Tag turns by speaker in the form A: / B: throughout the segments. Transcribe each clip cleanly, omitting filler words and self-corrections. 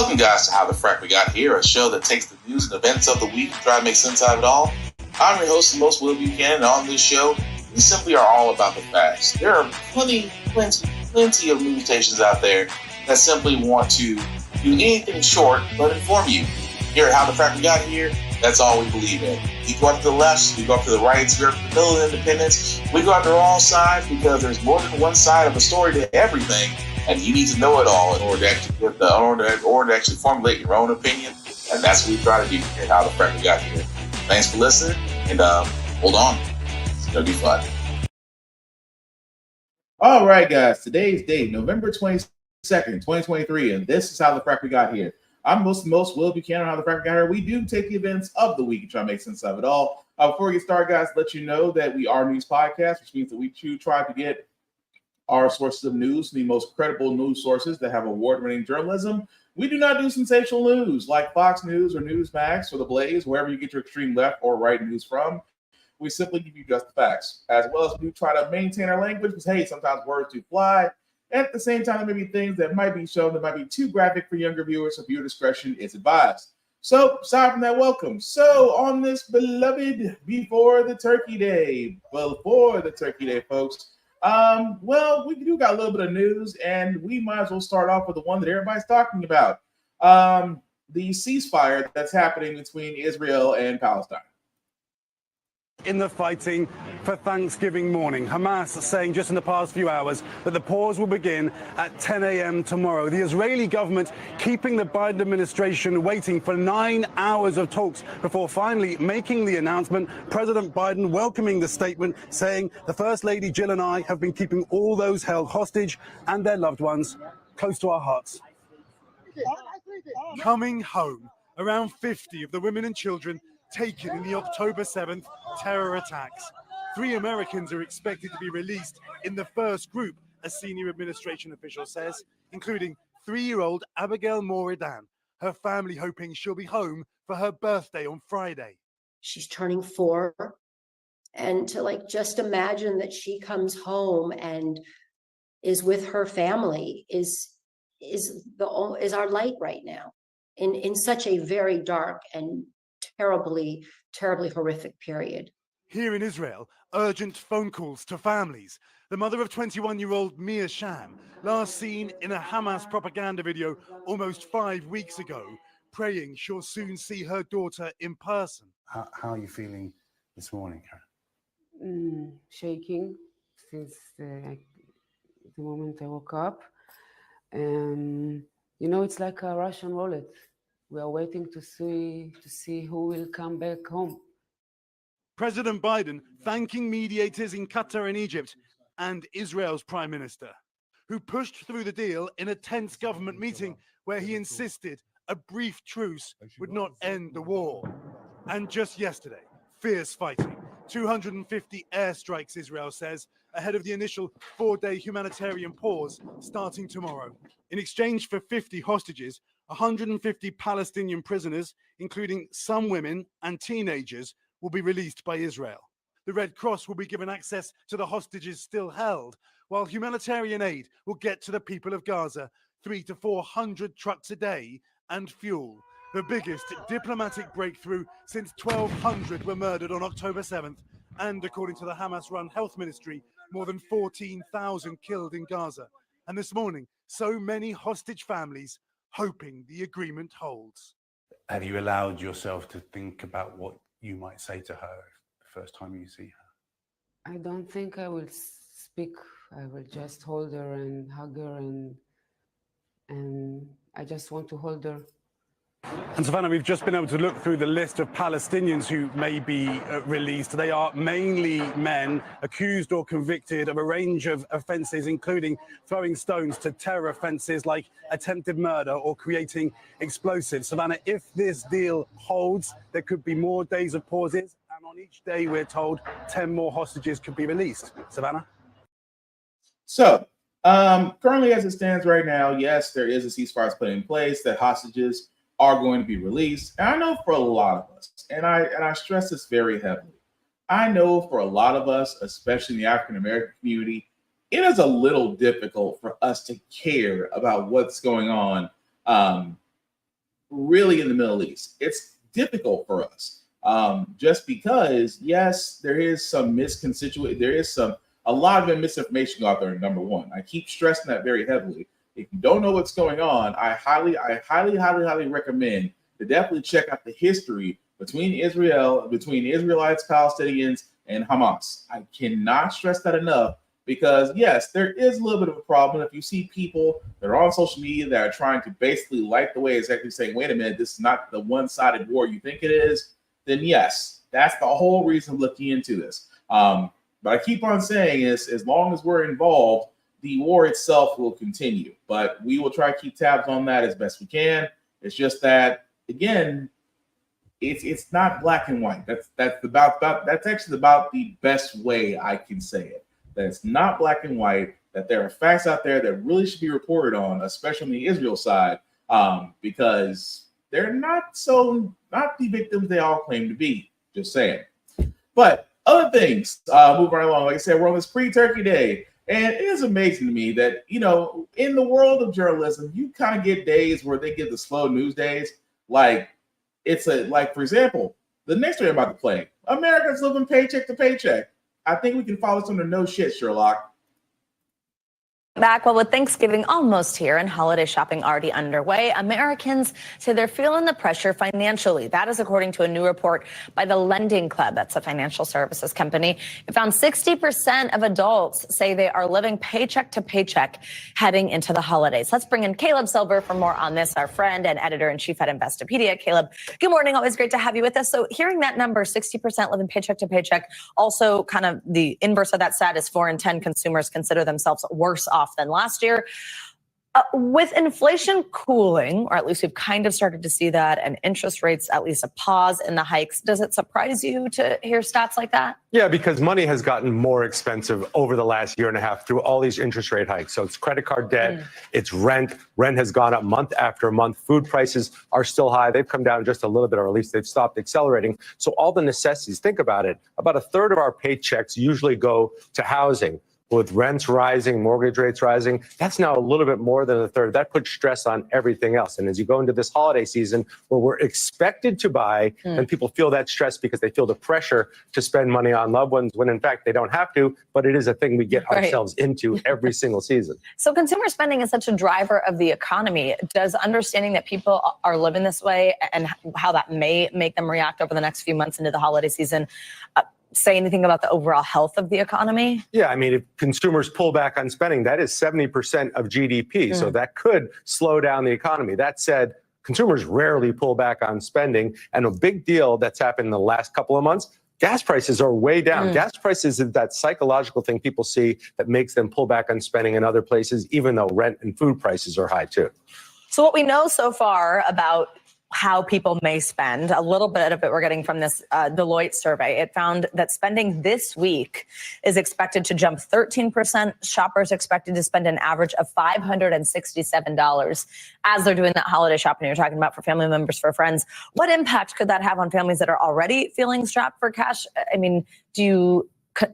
A: Welcome, guys, to How the Frack We Got Here, a show that takes the news and events of the week and try to make sense out of it all. I'm your host, the most Will Buchanan, and on this show, we simply are all about the facts. There are plenty of news stations out there that simply want to do anything short but inform you. Here at How the Frack We Got Here, that's all we believe in. We go up to the left, we go up to the right, we go up to the middle of independence, we go after all sides because there's more than one side of a story to everything. And you need to know it all in order to actually formulate your own opinion. And that's what we try to do here at How the Frack We Got Here. Thanks for listening, and hold on. It's going to be fun.
B: All right, guys. Today's date, November 22nd, 2023, and this is How the Frack We Got Here. I'm most Will Buchanan, How the Frack We Got Here. We do take the events of the week and try to make sense of it all. Before we get started, guys, let you know that we are a news podcast, which means that we try to get our sources of news, the most credible news sources that have award-winning journalism. We do not do sensational news like Fox News or Newsmax or The Blaze, wherever you get your extreme left or right news from. We simply give you just the facts, as well as we try to maintain our language because, hey, sometimes words do fly. At the same time, there may be things that might be shown that might be too graphic for younger viewers, so viewer discretion is advised. So, aside from that, welcome. So, on this beloved before the Turkey Day, folks, well, we do got a little bit of news, and we might as well start off with the one that everybody's talking about. The ceasefire that's happening between Israel and Palestine.
C: In the fighting for Thanksgiving morning, Hamas saying just in the past few hours that the pause will begin at 10 a.m. tomorrow. The Israeli government keeping the Biden administration waiting for 9 hours of talks before finally making the announcement. President Biden welcoming the statement, saying the First Lady Jill and I have been keeping all those held hostage and their loved ones close to our hearts. Coming home, around 50 of the women and children taken in the October 7th terror attacks. 3 Americans are expected to be released in the first group, a senior administration official says, including 3-year-old Abigail Moridan, her family hoping she'll be home for her birthday on Friday.
D: She's turning 4, and to just imagine that she comes home and is with her family is our light right now in such a very dark and terribly horrific period.
C: Here in Israel, urgent phone calls to families. The mother of 21-year-old Mia Sham, last seen in a Hamas propaganda video almost 5 weeks ago, praying she'll soon see her daughter in person.
E: How are you feeling this morning,
F: Karen? Shaking since the moment I woke up. It's like a Russian roulette. We are waiting to see who will come back home.
C: President Biden thanking mediators in Qatar and Egypt and Israel's prime minister, who pushed through the deal in a tense government meeting where he insisted a brief truce would not end the war. And just yesterday, fierce fighting, 250 airstrikes, Israel says, ahead of the initial 4-day humanitarian pause starting tomorrow. In exchange for 50 hostages, 150 Palestinian prisoners, including some women and teenagers, will be released by Israel. The Red Cross will be given access to the hostages still held, while humanitarian aid will get to the people of Gaza 300 to 400 trucks a day and fuel. The biggest diplomatic breakthrough since 1,200 were murdered on October 7th, and according to the Hamas-run health ministry, more than 14,000 killed in Gaza. And this morning, so many hostage families hoping the agreement holds.
E: Have you allowed yourself to think about what you might say to her the first time you see her?
F: I don't think I will speak. I will just hold her and hug her, and I just want to hold her.
C: And Savannah, we've just been able to look through the list of Palestinians who may be released. They are mainly men accused or convicted of a range of offences, including throwing stones to terror offences like attempted murder or creating explosives. Savannah, if this deal holds, there could be more days of pauses, and on each day, we're told 10 more hostages could be released. Savannah?
B: So, currently as it stands right now, yes, there is a ceasefire put in place that hostages are going to be released. And I know for a lot of us, and I stress this very heavily, I know for a lot of us, especially in the African-American community, it is a little difficult for us to care about what's going on really in the Middle East. It's difficult for us just because, yes, there is some there is a lot of misinformation out there. Number one, I keep stressing that very heavily. If you don't know what's going on, I highly recommend to definitely check out the history between Israelites, Palestinians, and Hamas. I cannot stress that enough because, yes, there is a little bit of a problem. If you see people that are on social media that are trying to basically light the way, exactly saying, wait a minute, this is not the one-sided war you think it is, then yes, that's the whole reason looking into this. But I keep on saying is, as long as we're involved, the war itself will continue. But we will try to keep tabs on that as best we can. It's just that, again, it's not black and white. That's actually about the best way I can say it. That it's not black and white. That there are facts out there that really should be reported on, especially on the Israel side, because they're not the victims they all claim to be. Just saying. But other things, moving right along. Like I said, we're on this pre-Turkey Day, and it is amazing to me that in the world of journalism, you kind of get days where they get the slow news days, like. For example, the next story I'm about to play, Americans living paycheck to paycheck. I think we can follow this under no shit, Sherlock.
G: Back, well, with Thanksgiving almost here and holiday shopping already underway, Americans say they're feeling the pressure financially. That is according to a new report by the Lending Club. That's a financial services company. It found 60% of adults say they are living paycheck to paycheck heading into the holidays. Let's bring in Caleb Silver for more on this, our friend and editor-in-chief at Investopedia. Caleb, good morning. Always great to have you with us. So hearing that number, 60% living paycheck to paycheck, also kind of the inverse of that stat is 4 in 10 consumers consider themselves worse off than last year. With inflation cooling, or at least we've kind of started to see that, and interest rates, at least a pause in the hikes, does it surprise you to hear stats like that?
H: Yeah, because money has gotten more expensive over the last year and a half through all these interest rate hikes. So it's credit card debt, it's rent. Rent has gone up month after month. Food prices are still high. They've come down just a little bit, or at least they've stopped accelerating. So all the necessities, think about it, about a third of our paychecks usually go to housing. With rents rising, mortgage rates rising, that's now a little bit more than a third. That puts stress on everything else. And as you go into this holiday season where we're expected to buy, and people feel that stress because they feel the pressure to spend money on loved ones when in fact they don't have to, but it is a thing we get ourselves into every single season.
G: So consumer spending is such a driver of the economy. Does understanding that people are living this way and how that may make them react over the next few months into the holiday season say anything about the overall health of the economy?
H: Yeah, I mean, if consumers pull back on spending, that is 70% of GDP. So that could slow down the economy. That said, consumers rarely pull back on spending. And a big deal that's happened in the last couple of months, gas prices are way down. Gas prices is that psychological thing people see that makes them pull back on spending in other places, even though rent and food prices are high too.
G: So what we know so far about how people may spend, a little bit of it we're getting from this Deloitte survey. It found that spending this week is expected to jump 13%. Shoppers expected to spend an average of $567 as they're doing that holiday shopping you're talking about for family members, for friends. What impact could that have on families that are already feeling strapped for cash? I mean,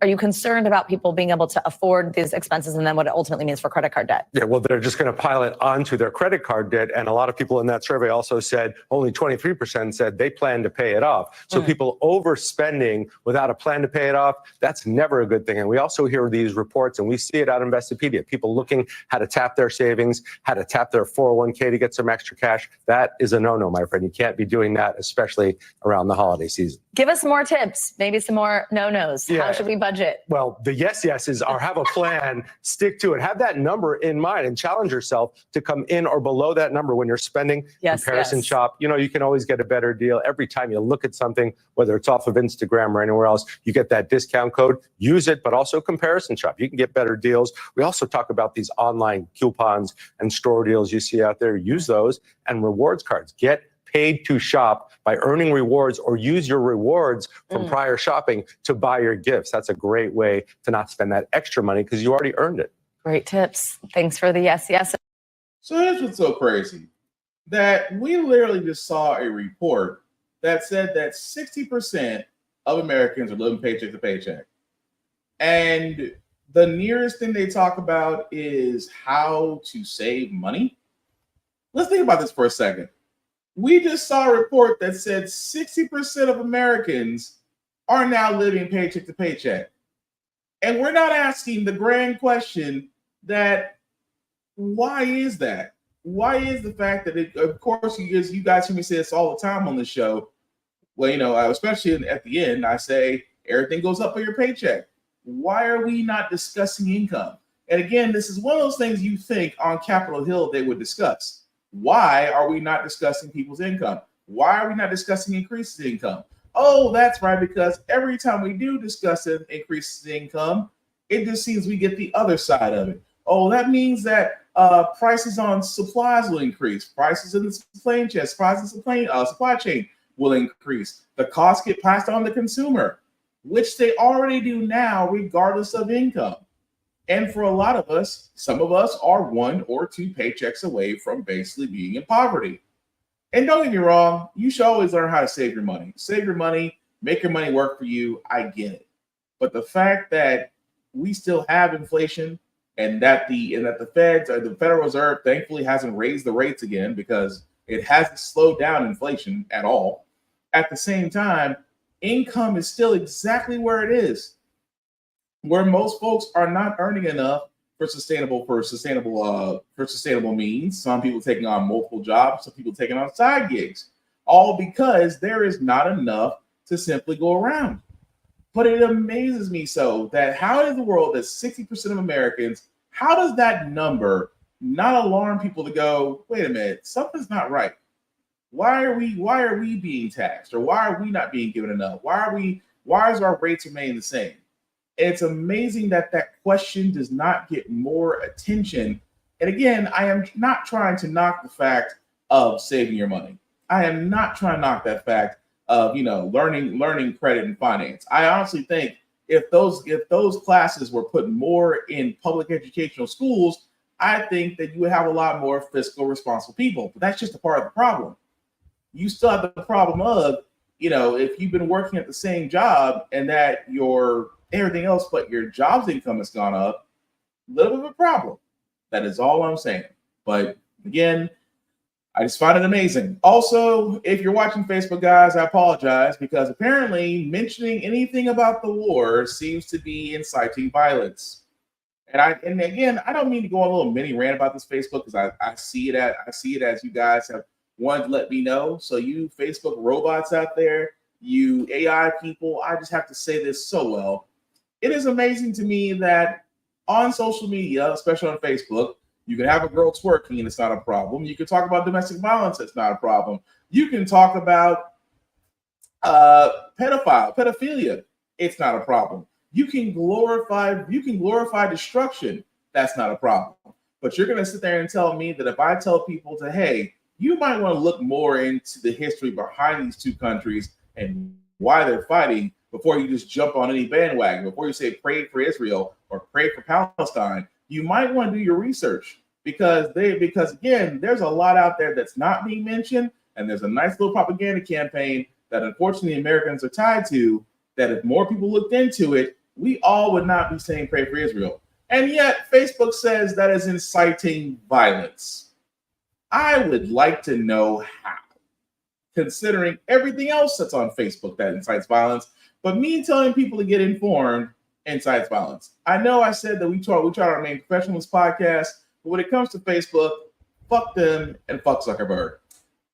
G: are you concerned about people being able to afford these expenses and then what it ultimately means for credit card debt?
H: Yeah, well, they're just going to pile it onto their credit card debt. And a lot of people in that survey also said only 23% said they plan to pay it off. So people overspending without a plan to pay it off, that's never a good thing. And we also hear these reports and we see it out of Investopedia, people looking how to tap their savings, how to tap their 401k to get some extra cash. That is a no-no, my friend. You can't be doing that, especially around the holiday season.
G: Give us more tips, maybe some more no-nos. Yeah. How should we budget?
H: Well, the yeses are have a plan, stick to it, have that number in mind and challenge yourself to come in or below that number when you're spending. Comparison shop. You know, you can always get a better deal. Every time you look at something, whether it's off of Instagram or anywhere else, you get that discount code, use it, but also comparison shop. You can get better deals. We also talk about these online coupons and store deals you see out there. Use those and rewards cards. Get paid to shop by earning rewards or use your rewards from prior shopping to buy your gifts. That's a great way to not spend that extra money because you already earned it.
G: Great tips. Thanks for the yes.
B: So here's what's so crazy, that we literally just saw a report that said that 60% of Americans are living paycheck to paycheck. And the nearest thing they talk about is how to save money. Let's think about this for a second. We just saw a report that said 60% of Americans are now living paycheck to paycheck. And we're not asking the grand question that why is that? Why is the fact that it, of course, you guys hear me say this all the time on the show. Well, you know, especially at the end, I say everything goes up for your paycheck. Why are we not discussing income? And again, this is one of those things you think on Capitol Hill they would discuss. Why are we not discussing people's income? Why are we not discussing increases in income? Oh, that's right, because every time we do discuss increases in income, it just seems we get the other side of it. Oh, that means that prices on supplies will increase. Prices in the supply chain, supply chain will increase. The costs get passed on to the consumer, which they already do now, regardless of income. And for a lot of us, some of us are 1 or 2 paychecks away from basically being in poverty. And don't get me wrong, you should always learn how to save your money. Save your money, make your money work for you. I get it. But the fact that we still have inflation and that the Feds or the Federal Reserve thankfully hasn't raised the rates again because it hasn't slowed down inflation at all. At the same time, income is still exactly where it is, where most folks are not earning enough for sustainable means. Some people taking on multiple jobs, some people taking on side gigs, all because there is not enough to simply go around. But it amazes me so that how in the world that 60% of Americans, how does that number not alarm people to go, wait a minute, something's not right? Why are we being taxed, or why are we not being given enough? Why is our rates remaining the same? And it's amazing that that question does not get more attention. And again, I am not trying to knock the fact of saving your money. I am not trying to knock that fact of, you know, learning credit and finance. I honestly think if those classes were put more in public educational schools, I think that you would have a lot more fiscal responsible people. But that's just a part of the problem. You still have the problem of, you know, if you've been working at the same job and that your everything else but your job's income has gone up, a little bit of a problem. That is all I'm saying. But again, I just find it amazing. Also, if you're watching Facebook, guys, I apologize because apparently mentioning anything about the war seems to be inciting violence. And again, I don't mean to go on a little mini rant about this Facebook because I see it as you guys have wanted to let me know. So you Facebook robots out there, you AI people, I just have to say this so well. It is amazing to me that on social media, especially on Facebook, you can have a girl twerking and it's not a problem. You can talk about domestic violence, it's not a problem. You can talk about pedophilia, it's not a problem. You can glorify destruction, that's not a problem. But you're gonna sit there and tell me that if I tell people to, hey, you might want to look more into the history behind these two countries and why they're fighting before you just jump on any bandwagon, before you say pray for Israel or pray for Palestine, you might want to do your research because again, there's a lot out there that's not being mentioned, and there's a nice little propaganda campaign that unfortunately Americans are tied to, that if more people looked into it, we all would not be saying pray for Israel. And yet Facebook says that is inciting violence. I would like to know how, considering everything else that's on Facebook that incites violence, but me telling people to get informed incites violence. I know I said that we try to remain professional in this podcast, but when it comes to Facebook, fuck them and fuck Zuckerberg.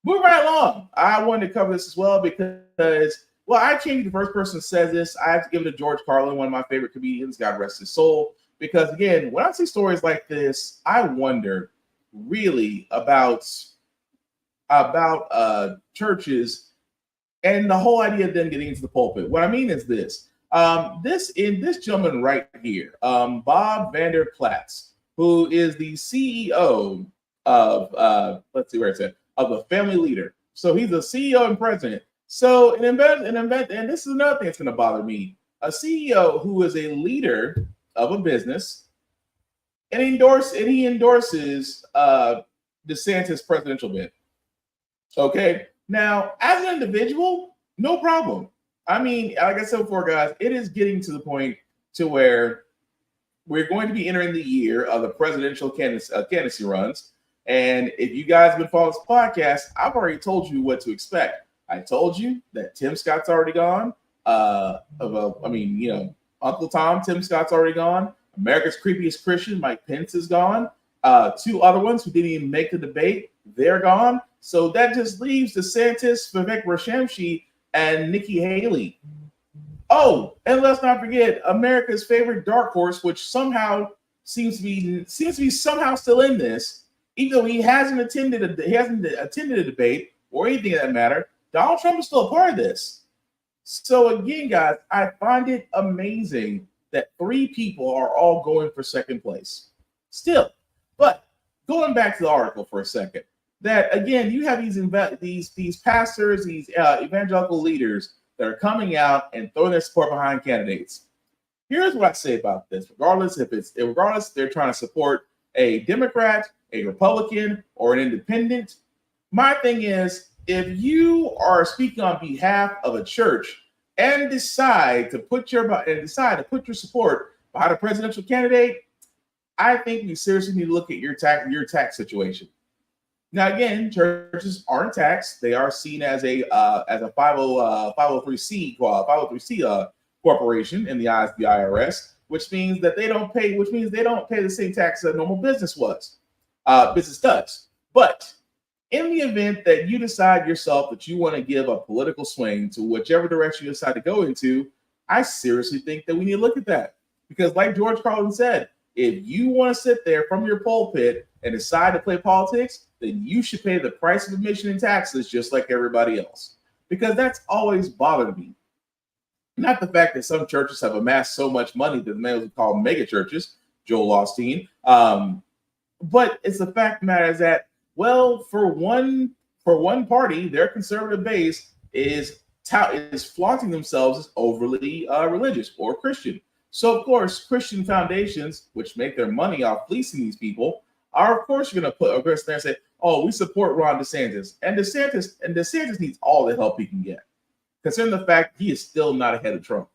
B: Moving right along, I wanted to cover this as well because, well, I can't be the first person that says this. I have to give it to George Carlin, one of my favorite comedians, God rest his soul, because again, when I see stories like this, I wonder really about churches and the whole idea of them getting into the pulpit. What I mean is this gentleman right here, Bob Vander Plaats, who is the CEO of let's see where it's at, of the Family Leader. So he's a CEO and president. So and this is another thing that's going to bother me. A CEO who is a leader of a business and he endorses DeSantis' presidential bid. Okay. Now, as an individual, no problem. I mean, like I said before, guys, it is getting to the point to where we're going to be entering the year of the presidential candidacy runs. And if you guys have been following this podcast, I've already told you what to expect. I told you that Tim Scott's already gone. Uncle Tom, Tim Scott's already gone. America's creepiest Christian, Mike Pence, is gone. Two other ones who didn't even make the debate, they're gone. So that just leaves DeSantis, Vivek Ramaswamy, and Nikki Haley. Oh, and let's not forget America's favorite dark horse, which somehow seems to be somehow still in this, even though he hasn't attended a debate or anything of that matter. Donald Trump is still a part of this. So again, guys, I find it amazing that 3 people are all going for second place. Still, but going back to the article for a second, that again, you have these pastors, these evangelical leaders that are coming out and throwing their support behind candidates. Here's what I say about this: regardless they're trying to support a Democrat, a Republican, or an independent. My thing is, if you are speaking on behalf of a church and decide to put your support behind a presidential candidate, I think you seriously need to look at your tax situation. Now, again, churches aren't taxed; they are seen as a 503c corporation in the eyes of the IRS, which means they don't pay the same tax that a normal business does. But in the event that you decide yourself that you want to give a political swing to whichever direction you decide to go into, I seriously think that we need to look at that. Because like George Carlin said, if you want to sit there from your pulpit and decide to play politics, then you should pay the price of admission and taxes just like everybody else. Because that's always bothered me. Not the fact that some churches have amassed so much money that they would call mega churches, Joel Osteen. But it's the fact of the matter is that, well, for one party, their conservative base is flaunting themselves as overly religious or Christian. So, of course, Christian foundations, which make their money off fleecing these people, are of course going to put a there and say, "Oh, we support Ron DeSantis," and DeSantis needs all the help he can get, considering the fact he is still not ahead of Trump.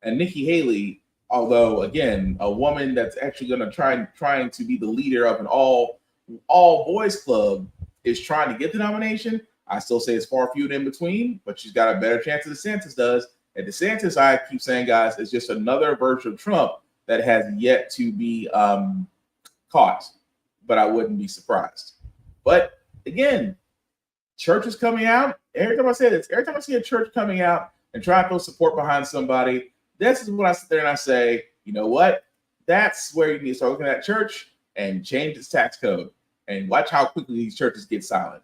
B: And Nikki Haley, although again a woman that's actually going to trying to be the leader of an all boys club, is trying to get the nomination. I still say it's far few and in between, but she's got a better chance than DeSantis does. And DeSantis, I keep saying, guys, is just another version of Trump that has yet to be caught. But I wouldn't be surprised. But again, churches coming out. Every time I say this, every time I see a church coming out and trying to throw support behind somebody, this is when I sit there and I say, you know what? That's where you need to start looking at church and change its tax code. And watch how quickly these churches get silent.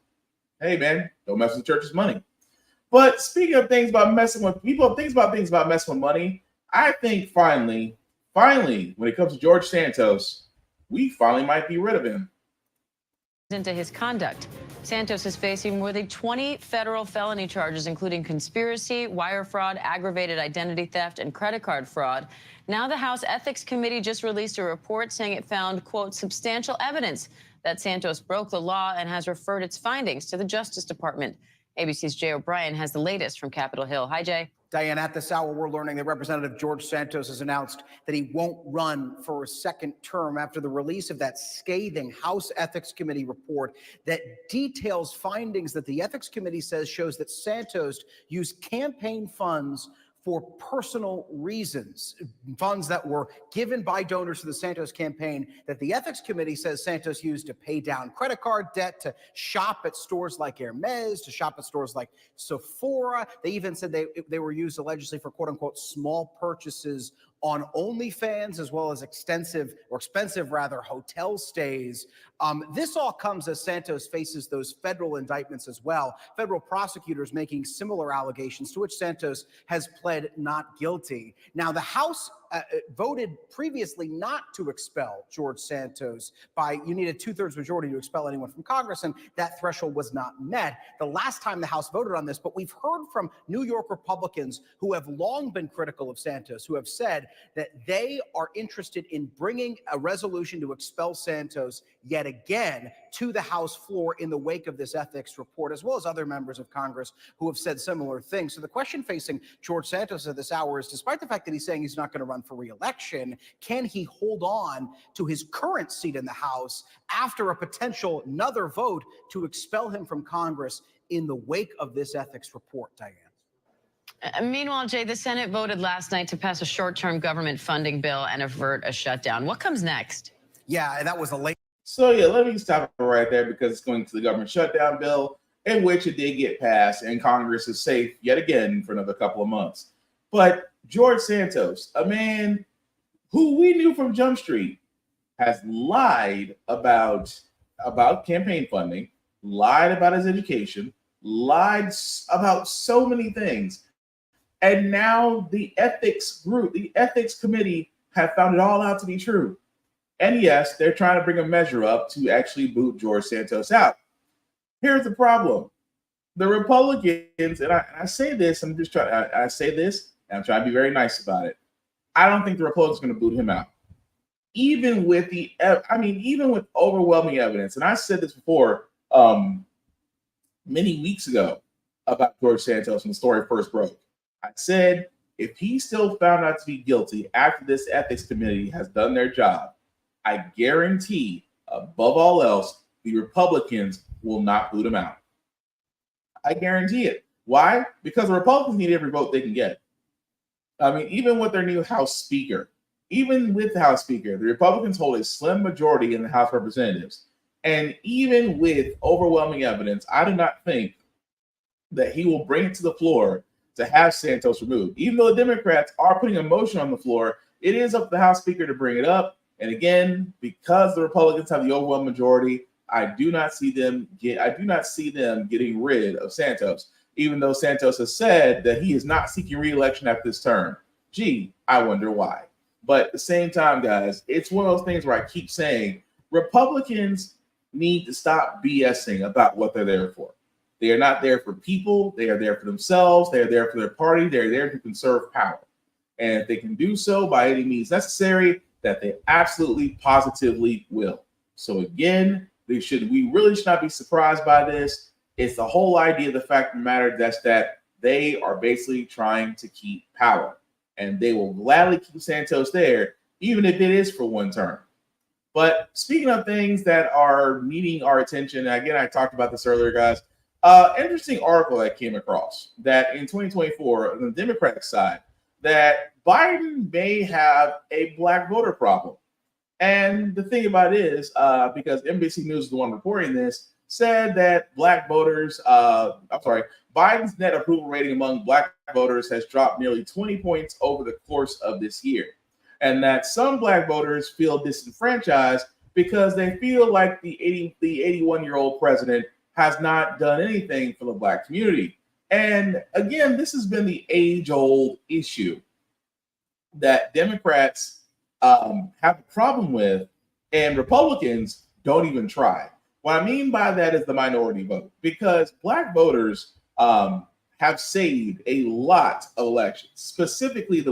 B: Hey, man, don't mess with the church's money. But speaking of things about messing with people, things about messing with money, I think finally, when it comes to George Santos, we finally might be rid of him.
I: Into his conduct. Santos is facing more than 20 federal felony charges, including conspiracy, wire fraud, aggravated identity theft, and credit card fraud. Now the House Ethics Committee just released a report saying it found, quote, substantial evidence that Santos broke the law and has referred its findings to the Justice Department. ABC's Jay O'Brien has the latest from Capitol Hill. Hi, Jay.
J: Diane, at this hour, we're learning that Representative George Santos has announced that he won't run for a second term after the release of that scathing House Ethics Committee report that details findings that the Ethics Committee says shows that Santos used campaign funds for personal reasons, funds that were given by donors to the Santos campaign that the Ethics Committee says Santos used to pay down credit card debt, to shop at stores like Hermes, to shop at stores like Sephora. They even said they were used allegedly for quote unquote small purchases on OnlyFans, as well as expensive hotel stays. This all comes as Santos faces those federal indictments as well. Federal prosecutors making similar allegations to which Santos has pled not guilty. Now, the House voted previously not to expel George Santos you needed 2/3 majority to expel anyone from Congress, and that threshold was not met the last time the House voted on this. But we've heard from New York Republicans who have long been critical of Santos, who have said that they are interested in bringing a resolution to expel Santos yet again to the House floor in the wake of this ethics report, as well as other members of Congress who have said similar things. So the question facing George Santos at this hour is, despite the fact that he's saying he's not going to run for re-election, can he hold on to his current seat in the House after a potential another vote to expel him from Congress in the wake of this ethics report, Diane?
I: Meanwhile, Jay, the Senate voted last night to pass a short-term government funding bill and avert a shutdown. What comes next?
J: Yeah, that was a late.
B: So yeah, let me stop it right there because it's going to the government shutdown bill, in which it did get passed, and Congress is safe yet again for another couple of months. But George Santos, a man who we knew from Jump Street, has lied about campaign funding, lied about his education, lied about so many things. And now the ethics group, the ethics committee, have found it all out to be true. And yes, they're trying to bring a measure up to actually boot George Santos out. Here's the problem. The Republicans, and I say this, I'm trying to be very nice about it. I don't think the Republicans are going to boot him out. Even with overwhelming evidence, and I said this before many weeks ago about George Santos when the story first broke. I said, if he's still found out to be guilty after this ethics committee has done their job, I guarantee, above all else, the Republicans will not boot him out. I guarantee it. Why? Because the Republicans need every vote they can get. I mean, even with their new House Speaker, the Republicans hold a slim majority in the House of Representatives. And even with overwhelming evidence, I do not think that he will bring it to the floor to have Santos removed. Even though the Democrats are putting a motion on the floor, it is up to the House Speaker to bring it up. And again, because the Republicans have the overwhelming majority, I do not see them getting rid of Santos, even though Santos has said that he is not seeking re-election after this term. Gee, I wonder why. But at the same time, guys, it's one of those things where I keep saying Republicans need to stop BSing about what they're there for. They are not there for people. They are there for themselves. They are there for their party. They're there to conserve power. And if they can do so by any means necessary, that they absolutely, positively will. So again, we really should not be surprised by this. It's the whole idea of the fact of the matter that they are basically trying to keep power. And they will gladly keep Santos there, even if it is for one term. But speaking of things that are needing our attention, again, I talked about this earlier, guys. Interesting article that came across that in 2024, on the Democratic side, that Biden may have a black voter problem. And the thing about it is, because NBC News is the one reporting this, said that Biden's net approval rating among black voters has dropped nearly 20 points over the course of this year. And that some black voters feel disenfranchised because they feel like the 81-year-old president has not done anything for the black community. And again, this has been the age-old issue that Democrats have a problem with, and Republicans don't even try. What I mean by that is the minority vote, because black voters have saved a lot of elections, specifically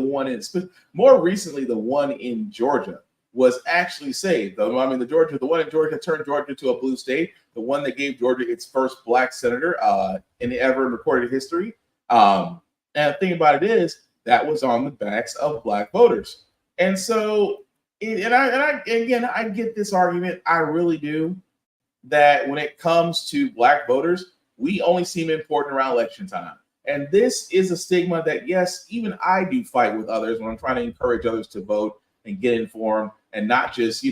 B: more recently, the one in Georgia was actually saved. The one in Georgia turned Georgia to a blue state, the one that gave Georgia its first black senator in ever recorded history. And the thing about it is that was on the backs of black voters. And so, I get this argument. I really do, that when it comes to black voters, we only seem important around election time. And this is a stigma that, yes, even I do fight with others when I'm trying to encourage others to vote and get informed, and not just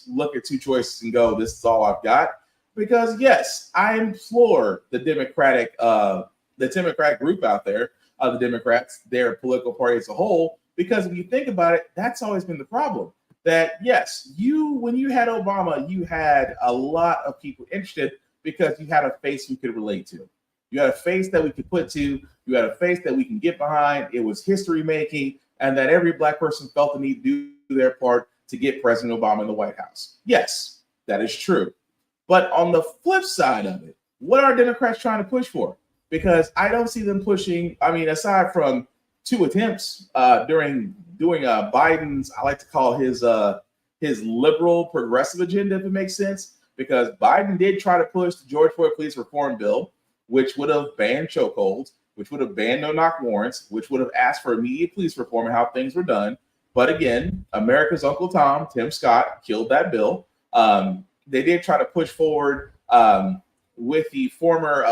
B: look at two choices and go, this is all I've got. Because yes, I implore the Democratic group out there, the Democrats, their political party as a whole, because if you think about it, that's always been the problem. That yes, when you had Obama, you had a lot of people interested because you had a face you could relate to. You had a face that we could put to. You had a face that we can get behind. It was history making, and that every black person felt the need to do their part to get President Obama in the White House. Yes, that is true. But on the flip side of it, what are Democrats trying to push for? Because I don't see them pushing, aside from two attempts during Biden's, I like to call his liberal progressive agenda, if it makes sense. because Biden did try to push the George Floyd police reform bill, which would have banned chokeholds, which would have banned no-knock warrants, which would have asked for immediate police reform and how things were done. But again, America's Uncle Tom, Tim Scott, killed that bill. They did try to push forward with the former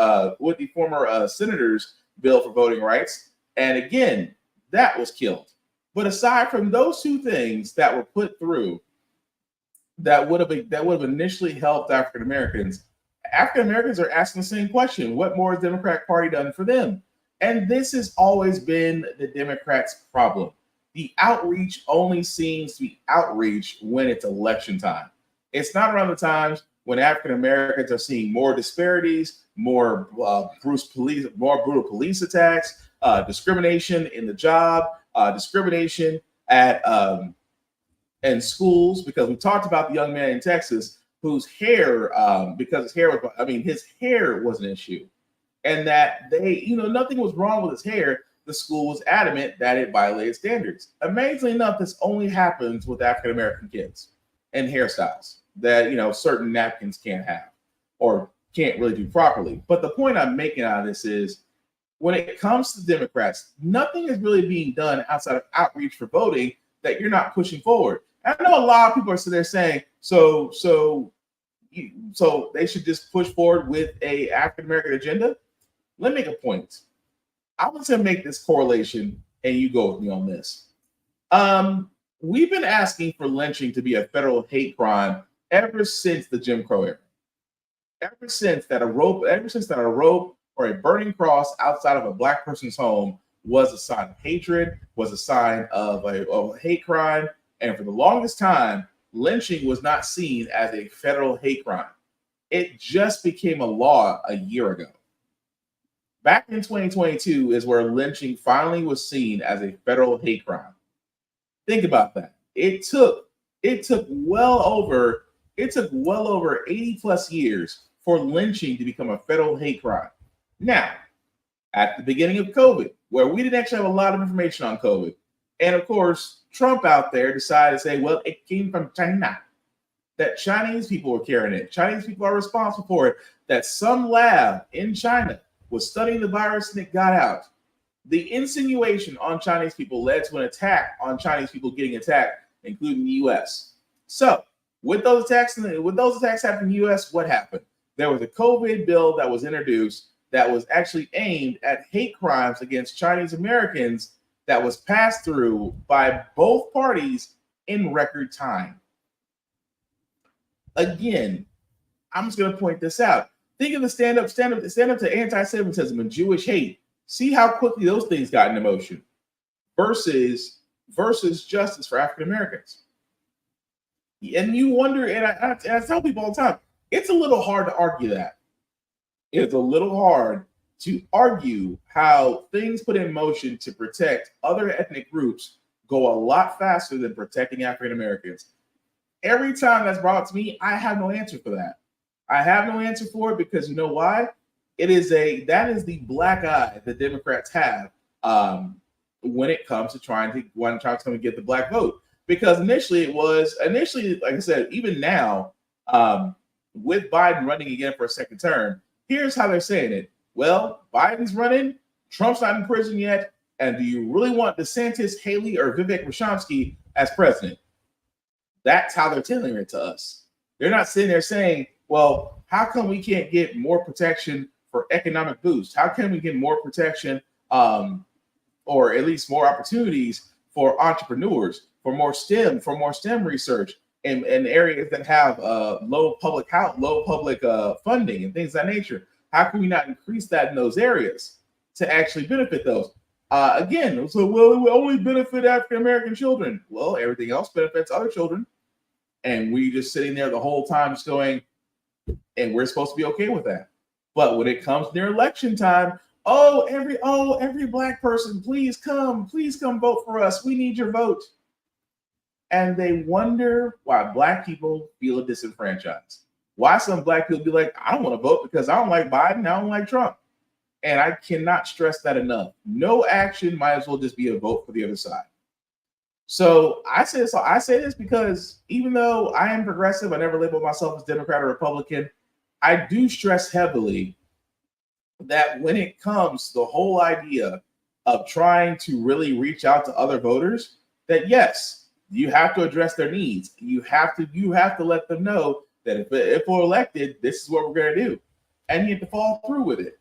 B: senator's bill for voting rights, and again, that was killed. But aside from those two things that were put through, that would have initially helped African Americans. African Americans are asking the same question: what more has the Democratic Party done for them? And this has always been the Democrats' problem. The outreach only seems to be outreach when it's election time. It's not around the times when African Americans are seeing more disparities, more brutal police attacks, discrimination in the job, discrimination at in schools. Because we talked about the young man in Texas whose hair, because his hair was an issue, and that nothing was wrong with his hair. The school was adamant that it violated standards. Amazingly enough, this only happens with African American kids and hairstyles that certain napkins can't have or can't really do properly. But the point I'm making out of this is, when it comes to Democrats, nothing is really being done outside of outreach for voting that you're not pushing forward. And I know a lot of people are sitting there saying, so they should just push forward with a African American agenda. Let me make a point. I want to make this correlation, and you go with me on this. We've been asking for lynching to be a federal hate crime ever since the Jim Crow era. Ever since that a rope or a burning cross outside of a Black person's home was a sign of hatred, was a sign of a hate crime, and for the longest time, lynching was not seen as a federal hate crime. It just became a law a year ago. Back in 2022 is where lynching finally was seen as a federal hate crime. Think about that. It took well over 80 plus years for lynching to become a federal hate crime. Now, at the beginning of COVID, where we didn't actually have a lot of information on COVID, and of course, Trump out there decided to say, well, it came from China, that Chinese people were carrying it. Chinese people are responsible for it, that some lab in China was studying the virus and it got out. The insinuation on Chinese people led to an attack on Chinese people getting attacked, including the U.S. So, with those attacks happening in the U.S., what happened? There was a COVID bill that was introduced that was actually aimed at hate crimes against Chinese Americans that was passed through by both parties in record time. Again, I'm just going to point this out. Think of the stand up to anti-Semitism and Jewish hate. See how quickly those things got into motion versus justice for African Americans. And you wonder, and I tell people all the time, it's a little hard to argue that. It's a little hard to argue how things put in motion to protect other ethnic groups go a lot faster than protecting African Americans. Every time that's brought up to me, I have no answer for that. I have no answer for it because you know why? That is the black eye that Democrats have when it comes to trying to get the black vote. Because initially, like I said, even now, with Biden running again for a second term, here's how they're saying it. Well, Biden's running, Trump's not in prison yet, and do you really want DeSantis, Haley, or Vivek Ramaswamy as president? That's how they're telling it to us. They're not sitting there saying, well, how come we can't get more protection for economic boost? How can we get more protection or at least more opportunities for entrepreneurs, for more STEM research in areas that have low public funding and things of that nature? How can we not increase that in those areas to actually benefit those? Again, so well, it will only benefit African American children. Well, everything else benefits other children. And we just sitting there the whole time just going, and we're supposed to be okay with that. But when it comes near election time, every black person, please come vote for us. We need your vote. And they wonder why black people feel disenfranchised. Why some black people be like, I don't want to vote because I don't like Biden, I don't like Trump. And I cannot stress that enough. No action might as well just be a vote for the other side. So I say this because even though I am progressive, I never labeled myself as Democrat or Republican. I do stress heavily that when it comes to the whole idea of trying to really reach out to other voters, that yes, you have to address their needs. You have to let them know that if we're elected, this is what we're going to do, and you have to follow through with it.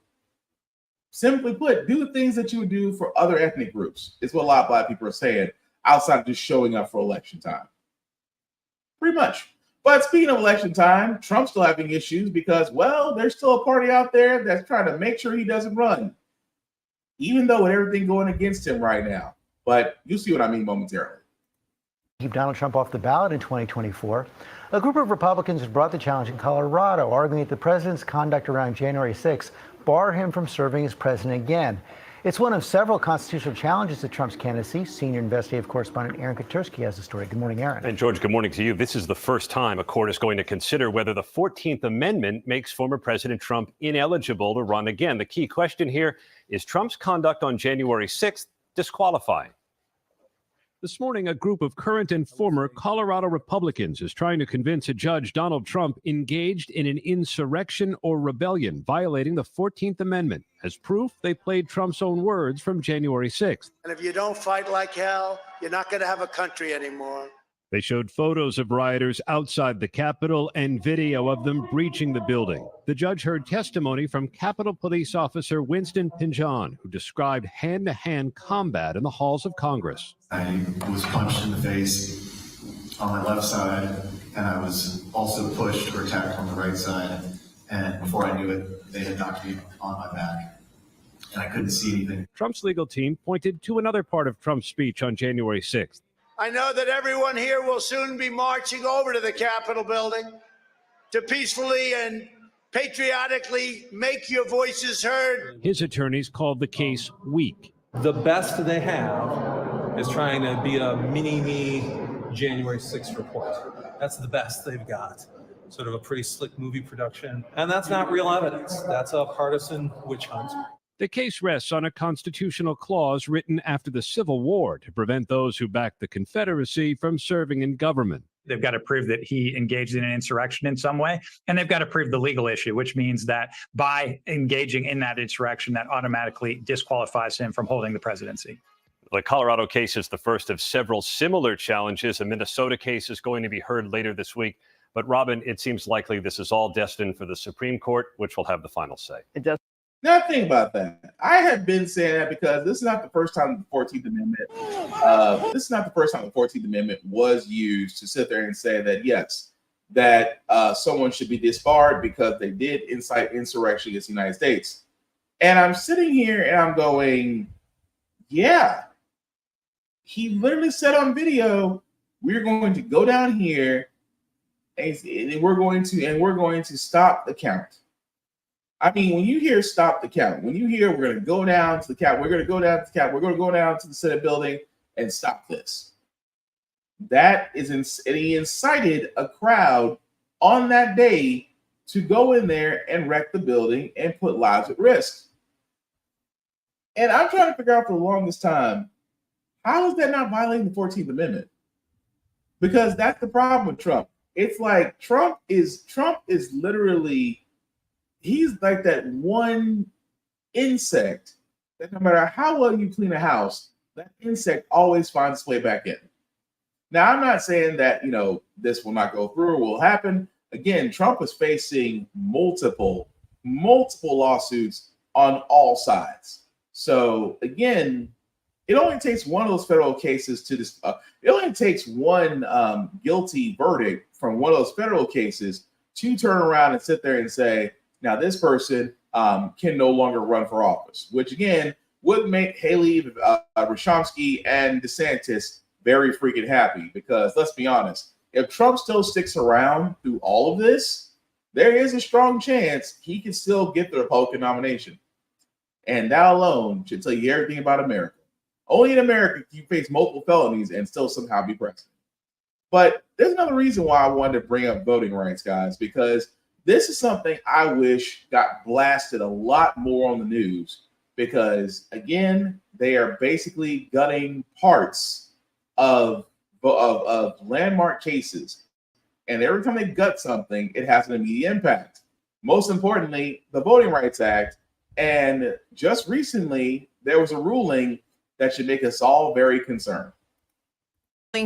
B: Simply put, do the things that you would do for other ethnic groups. Is what a lot of Black people are saying, outside of just showing up for election time. Pretty much. But speaking of election time, Trump's still having issues because, well, there's still a party out there that's trying to make sure he doesn't run, even though with everything going against him right now. But you'll see what I mean momentarily.
K: Keep Donald Trump off the ballot in 2024. A group of Republicans has brought the challenge in Colorado, arguing that the president's conduct around January 6th bar him from serving as president again. It's one of several constitutional challenges to Trump's candidacy. Senior investigative correspondent Aaron Katursky has the story. Good morning, Aaron.
L: And George, good morning to you. This is the first time a court is going to consider whether the 14th Amendment makes former President Trump ineligible to run again. The key question here is Trump's conduct on January 6th disqualifying?
M: This morning, a group of current and former Colorado Republicans is trying to convince a judge Donald Trump engaged in an insurrection or rebellion, violating the 14th Amendment. As proof, they played Trump's own words from January 6th.
N: And if you don't fight like hell, you're not going to have a country anymore.
M: They showed photos of rioters outside the Capitol and video of them breaching the building. The judge heard testimony from Capitol Police Officer Winston Pinjon, who described hand-to-hand combat in the halls of Congress.
O: I was punched in the face on my left side, and I was also pushed or attacked on the right side. And before I knew it, they had knocked me on my back, and I couldn't see anything.
M: Trump's legal team pointed to another part of Trump's speech on January 6th.
N: I know that everyone here will soon be marching over to the Capitol building to peacefully and patriotically make your voices heard.
M: His attorneys called the case weak.
P: The best they have is trying to be a mini-me January 6th report. That's the best they've got. Sort of a pretty slick movie production. And that's not real evidence. That's a partisan witch hunt.
M: The case rests on a constitutional clause written after the Civil War to prevent those who backed the Confederacy from serving in government.
Q: They've got to prove that he engaged in an insurrection in some way, and they've got to prove the legal issue, which means that by engaging in that insurrection, that automatically disqualifies him from holding the presidency.
L: The Colorado case is the first of several similar challenges. A Minnesota case is going to be heard later this week. But Robin, it seems likely this is all destined for the Supreme Court, which will have the final say.
B: It does. Now think about that. I have been saying that because this is not the first time the 14th Amendment. This is not the first time the 14th Amendment was used to sit there and say that yes, that someone should be disbarred because they did incite insurrection against the United States. And I'm sitting here and I'm going, yeah. He literally said on video, "We're going to go down here and we're going to stop the count." I mean, when you hear "stop the count," when you hear "we're going to go down to the count," we're going to go down to the count, we're going to go down to the Senate building and stop this. That is, and he incited a crowd on that day to go in there and wreck the building and put lives at risk. And I'm trying to figure out for the longest time, how is that not violating the 14th Amendment? Because that's the problem with Trump. It's like Trump is literally, he's like that one insect that no matter how well you clean a house, that insect always finds its way back in. Now, I'm not saying that, this will not go through or will happen. Again, Trump is facing multiple lawsuits on all sides. So again, it only takes one of those federal cases to this. It only takes one guilty verdict from one of those federal cases to turn around and sit there and say, now this person can no longer run for office, which again would make Haley, Rashomsky, and DeSantis very freaking happy. Because let's be honest, if Trump still sticks around through all of this, there is a strong chance he can still get the Republican nomination. And that alone should tell you everything about America. Only in America can you face multiple felonies and still somehow be president. But there's another reason why I wanted to bring up voting rights, guys, because this is something I wish got blasted a lot more on the news, because, again, they are basically gutting parts of of landmark cases. And every time they gut something, it has an immediate impact. Most importantly, the Voting Rights Act. And just recently, there was a ruling that should make us all very concerned.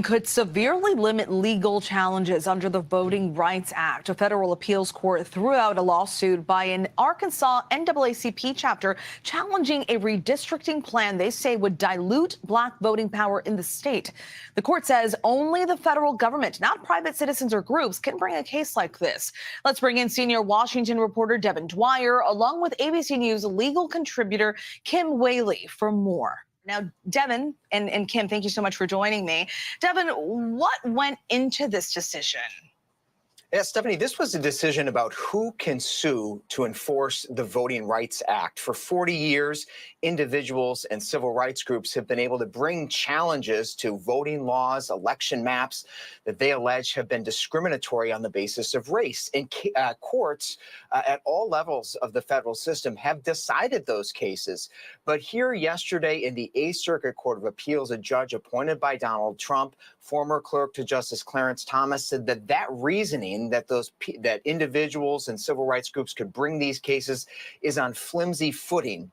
R: Could severely limit legal challenges under the Voting Rights Act. A federal appeals court threw out a lawsuit by an Arkansas NAACP chapter challenging a redistricting plan they say would dilute black voting power in the state. The court says only the federal government, not private citizens or groups, can bring a case like this. Let's bring in senior Washington reporter Devin Dwyer, along with ABC News legal contributor Kim Whaley for more. Now, Devin and Kim, thank you so much for joining me. Devin, what went into this decision?
S: Yeah, Stephanie, this was a decision about who can sue to enforce the Voting Rights Act. For 40 years, individuals and civil rights groups have been able to bring challenges to voting laws, election maps that they allege have been discriminatory on the basis of race. And courts at all levels of the federal system have decided those cases. But here yesterday in the 8th Circuit Court of Appeals, a judge appointed by Donald Trump, former clerk to Justice Clarence Thomas, said that reasoning that individuals and civil rights groups could bring these cases is on flimsy footing.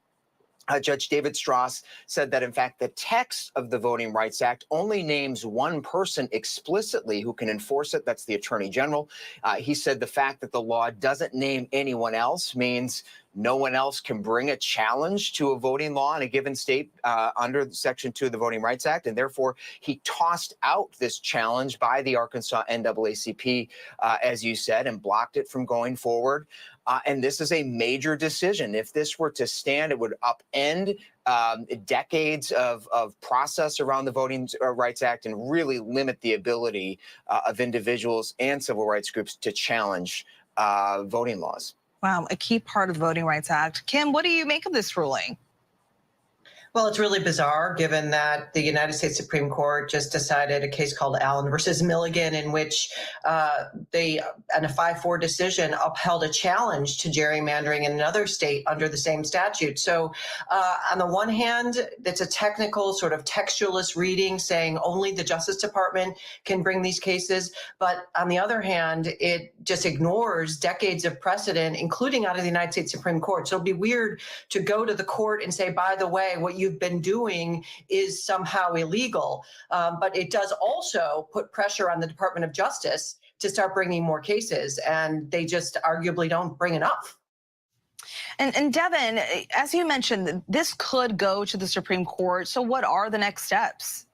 S: Judge David Strauss said that, in fact, the text of the Voting Rights Act only names one person explicitly who can enforce it. That's the Attorney General. He said the fact that the law doesn't name anyone else means no one else can bring a challenge to a voting law in a given state under Section 2 of the Voting Rights Act. And therefore, he tossed out this challenge by the Arkansas NAACP, as you said, and blocked it from going forward. And this is a major decision. If this were to stand, it would upend decades of process around the Voting Rights Act and really limit the ability of individuals and civil rights groups to challenge voting laws.
R: Wow, a key part of the Voting Rights Act. Kim, what do you make of this ruling?
T: Well, it's really bizarre given that the United States Supreme Court just decided a case called Allen versus Milligan, in which they, in a 5-4 decision, upheld a challenge to gerrymandering in another state under the same statute. So on the one hand, it's a technical sort of textualist reading saying only the Justice Department can bring these cases. But on the other hand, it just ignores decades of precedent, including out of the United States Supreme Court. So it'd be weird to go to the court and say, by the way, what you've been doing is somehow illegal. But it does also put pressure on the Department of Justice to start bringing more cases, and they just arguably don't bring enough.
R: And Devin, as you mentioned, this could go to the Supreme Court. So what are the next steps?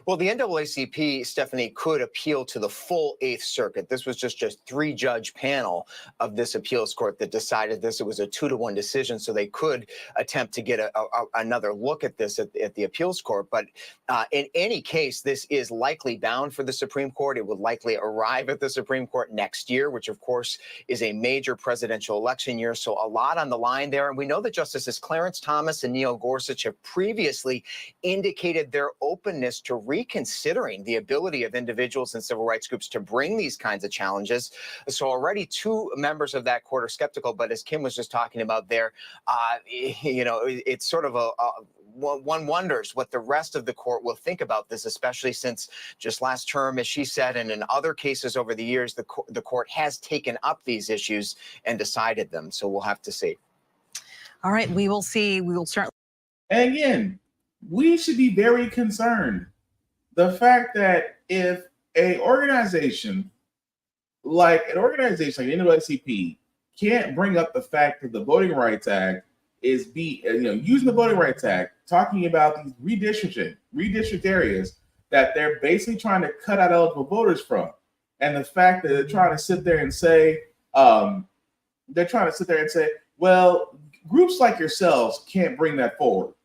S: Well, the NAACP, Stephanie, could appeal to the full 8th Circuit. This was just a 3-judge panel of this appeals court that decided this. It was a 2-to-1 decision, so they could attempt to get another look at this at the appeals court. But in any case, this is likely bound for the Supreme Court. It would likely arrive at the Supreme Court next year, which, of course, is a major presidential election year. So a lot on the line there. And we know that Justices Clarence Thomas and Neil Gorsuch have previously indicated their openness to reconsidering the ability of individuals and civil rights groups to bring these kinds of challenges. So already 2 members of that court are skeptical. But as Kim was just talking about there, it's sort of one wonders what the rest of the court will think about this, especially since just last term, as she said, and in other cases over the years, the court has taken up these issues and decided them. So we'll have to see.
R: All right, we will see. We will certainly.
B: And again, we should be very concerned. The fact that if an organization like NAACP can't bring up the fact that the Voting Rights Act is using the Voting Rights Act, talking about these redistrict areas that they're basically trying to cut out eligible voters from, and the fact that they're trying to sit there and say, well, groups like yourselves can't bring that forward.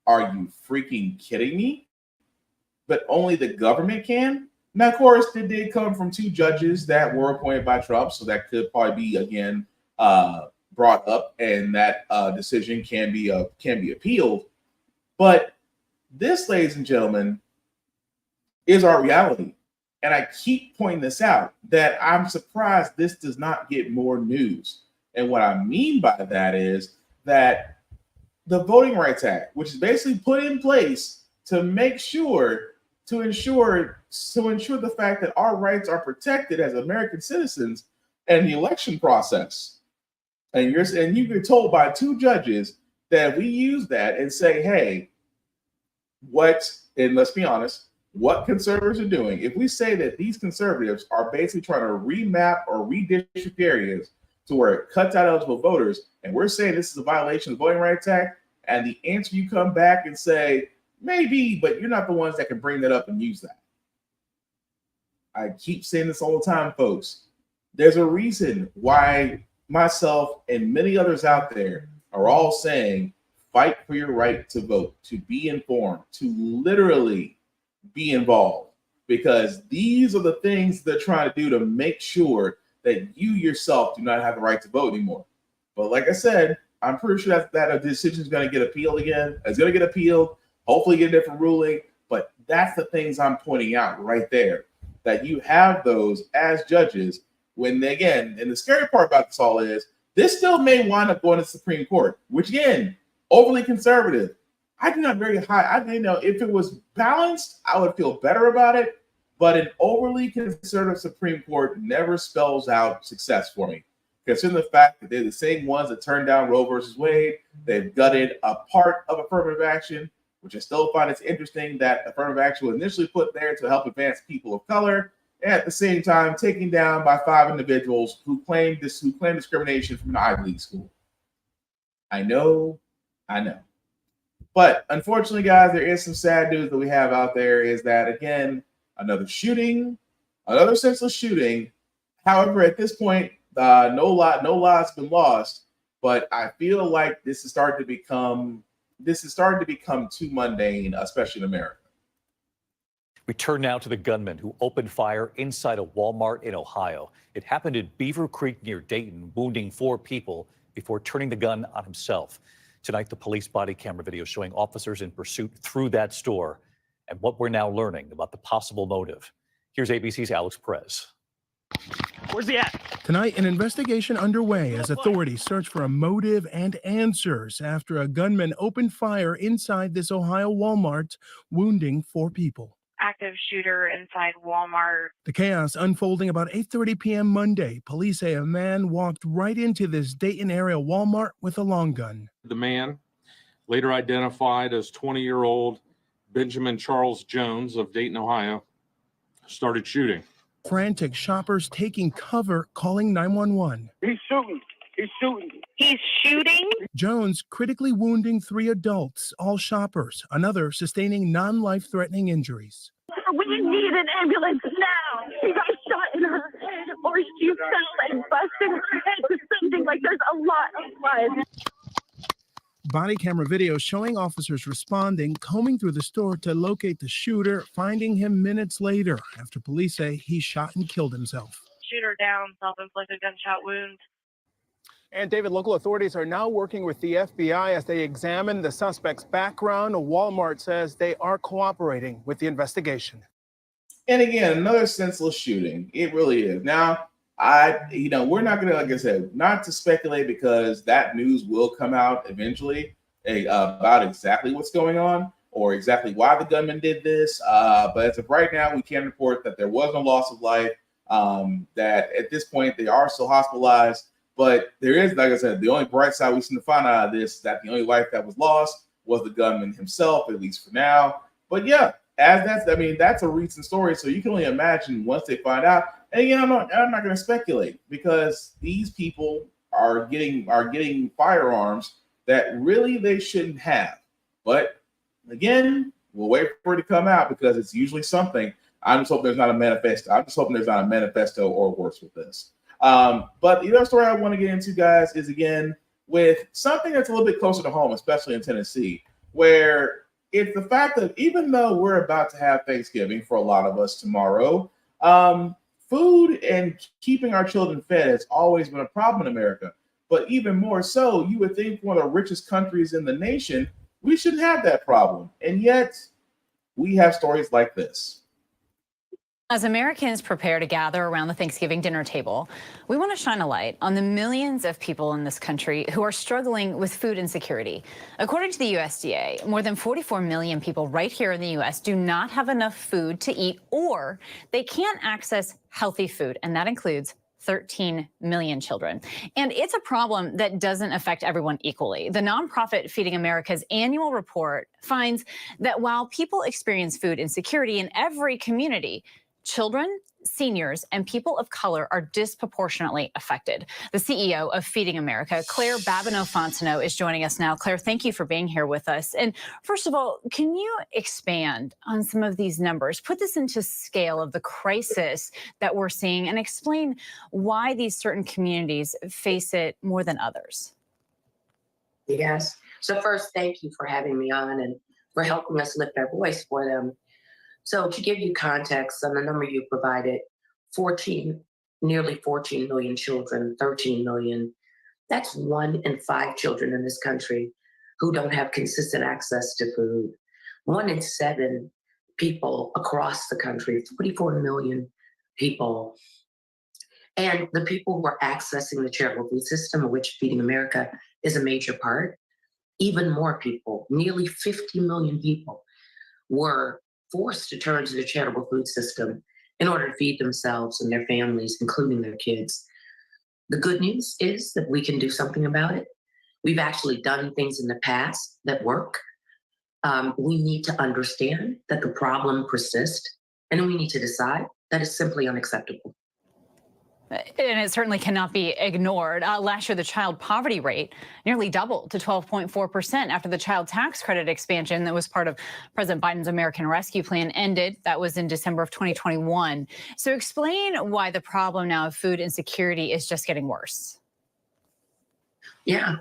B: Are you freaking kidding me? But only the government can? Now, of course, it did come from 2 judges that were appointed by Trump, so that could probably be, again, brought up, and that decision can be appealed. But this, ladies and gentlemen, is our reality. And I keep pointing this out, that I'm surprised this does not get more news. And what I mean by that is that the Voting Rights Act, which is basically put in place to make sure to ensure the fact that our rights are protected as American citizens in the election process. And you get told by 2 judges that we use that and say, hey, and let's be honest, what conservatives are doing, if we say that these conservatives are basically trying to remap or redistrict areas to where it cuts out eligible voters, and we're saying this is a violation of the Voting Rights Act, and the answer you come back and say, maybe, but you're not the ones that can bring that up and use that. I keep saying this all the time, folks. There's a reason why myself and many others out there are all saying, fight for your right to vote, to be informed, to literally be involved, because these are the things they're trying to do to make sure that you yourself do not have the right to vote anymore. But like I said, I'm pretty sure that a decision is going to get appealed again. It's going to get appealed, hopefully get a different ruling. But that's the things I'm pointing out right there, that you have those as judges when they, again, and the scary part about this all is this still may wind up going to the Supreme Court, which again, overly conservative. I do not very high. If it was balanced, I would feel better about it. But an overly conservative Supreme Court never spells out success for me. Considering the fact that they're the same ones that turned down Roe versus Wade, they've gutted a part of affirmative action, which I still find it's interesting that affirmative action was initially put there to help advance people of color, and at the same time taken down by 5 individuals who claimed discrimination from an Ivy League school. I know. But unfortunately, guys, there is some sad news that we have out there is that, again, another shooting, another senseless shooting. However, at this point, no lives been lost, but I feel like this is starting to become too mundane, especially in America.
U: We turn now to the gunman who opened fire inside a Walmart in Ohio. It happened in Beaver Creek near Dayton, wounding 4 people before turning the gun on himself. Tonight, the police body camera video showing officers in pursuit through that store and what we're now learning about the possible motive. Here's ABC's Alex Perez.
V: Where's he at? Tonight, an investigation underway as authorities search for a motive and answers after a gunman opened fire inside this Ohio Walmart, wounding 4 people.
W: Active shooter inside Walmart.
V: The chaos unfolding about 8:30 p.m. Monday. Police say a man walked right into this Dayton area Walmart with a long gun.
X: The man, later identified as 20-year-old Benjamin Charles Jones of Dayton, Ohio, started shooting.
V: Frantic shoppers taking cover, calling 911.
W: He's shooting. He's shooting?
V: Jones critically wounding 3 adults, all shoppers, another sustaining non-life-threatening injuries.
W: We need an ambulance now. She got shot in her head, or she fell and busted her head to something. Like, there's a lot of blood.
V: Body camera video showing officers responding, combing through the store to locate the shooter, finding him minutes later after police say he shot and killed himself.
W: Shooter down, self-inflicted gunshot wound.
V: And David, local authorities are now working with the FBI as they examine the suspect's background. Walmart says they are cooperating with the investigation.
B: And again, another senseless shooting. It really is. Now, we're not going to, like I said, not to speculate because that news will come out eventually about exactly what's going on or exactly why the gunman did this. But as of right now, we can report that there was no loss of life, that at this point they are still hospitalized. But there is, like I said, the only bright side we seem to find out of this, that the only life that was lost was the gunman himself, at least for now. But yeah, that's a recent story. So you can only imagine once they find out. And again, I'm not going to speculate because these people are getting firearms that really they shouldn't have. But again, we'll wait for it to come out because it's usually something. I'm just hoping there's not a manifesto or worse with this. But the other story I want to get into, guys, is again with something that's a little bit closer to home, especially in Tennessee, where it's the fact that even though we're about to have Thanksgiving for a lot of us tomorrow, food and keeping our children fed has always been a problem in America. But even more so, you would think one of the richest countries in the nation, we shouldn't have that problem. And yet we have stories like this.
A: As Americans prepare to gather around the Thanksgiving dinner table, we want to shine a light on the millions of people in this country who are struggling with food insecurity. According to the USDA, more than 44 million people right here in the U.S. do not have enough food to eat, or they can't access healthy food, and that includes 13 million children. And it's a problem that doesn't affect everyone equally. The nonprofit Feeding America's annual report finds that while people experience food insecurity in every community, children, seniors, and people of color are disproportionately affected. The CEO of Feeding America, Claire Babineau-Fontenot, is joining us now. Claire, thank you for being here with us. And first of all, can you expand on some of these numbers, put this into scale of the crisis that we're seeing, and explain why these certain communities face it more than others?
D: Yes. So first, thank you for having me on and for helping us lift our voice for them. So to give you context on the number you provided, nearly 14 million children, 13 million, that's 1 in 5 children in this country who don't have consistent access to food. 1 in 7 people across the country, 44 million people. And the people who are accessing the charitable food system, of which Feeding America is a major part, even more people, nearly 50 million people, were forced to turn to the charitable food system in order to feed themselves and their families, including their kids. The good news is that we can do something about it. We've actually done things in the past that work. We need to understand that the problem persists, and we need to decide that it's simply unacceptable.
A: And it certainly cannot be ignored. Last year, the child poverty rate nearly doubled to 12.4% after the child tax credit expansion that was part of President Biden's American Rescue Plan ended. That was in December of 2021. So explain why the problem now of food insecurity is just getting worse.
D: Yeah,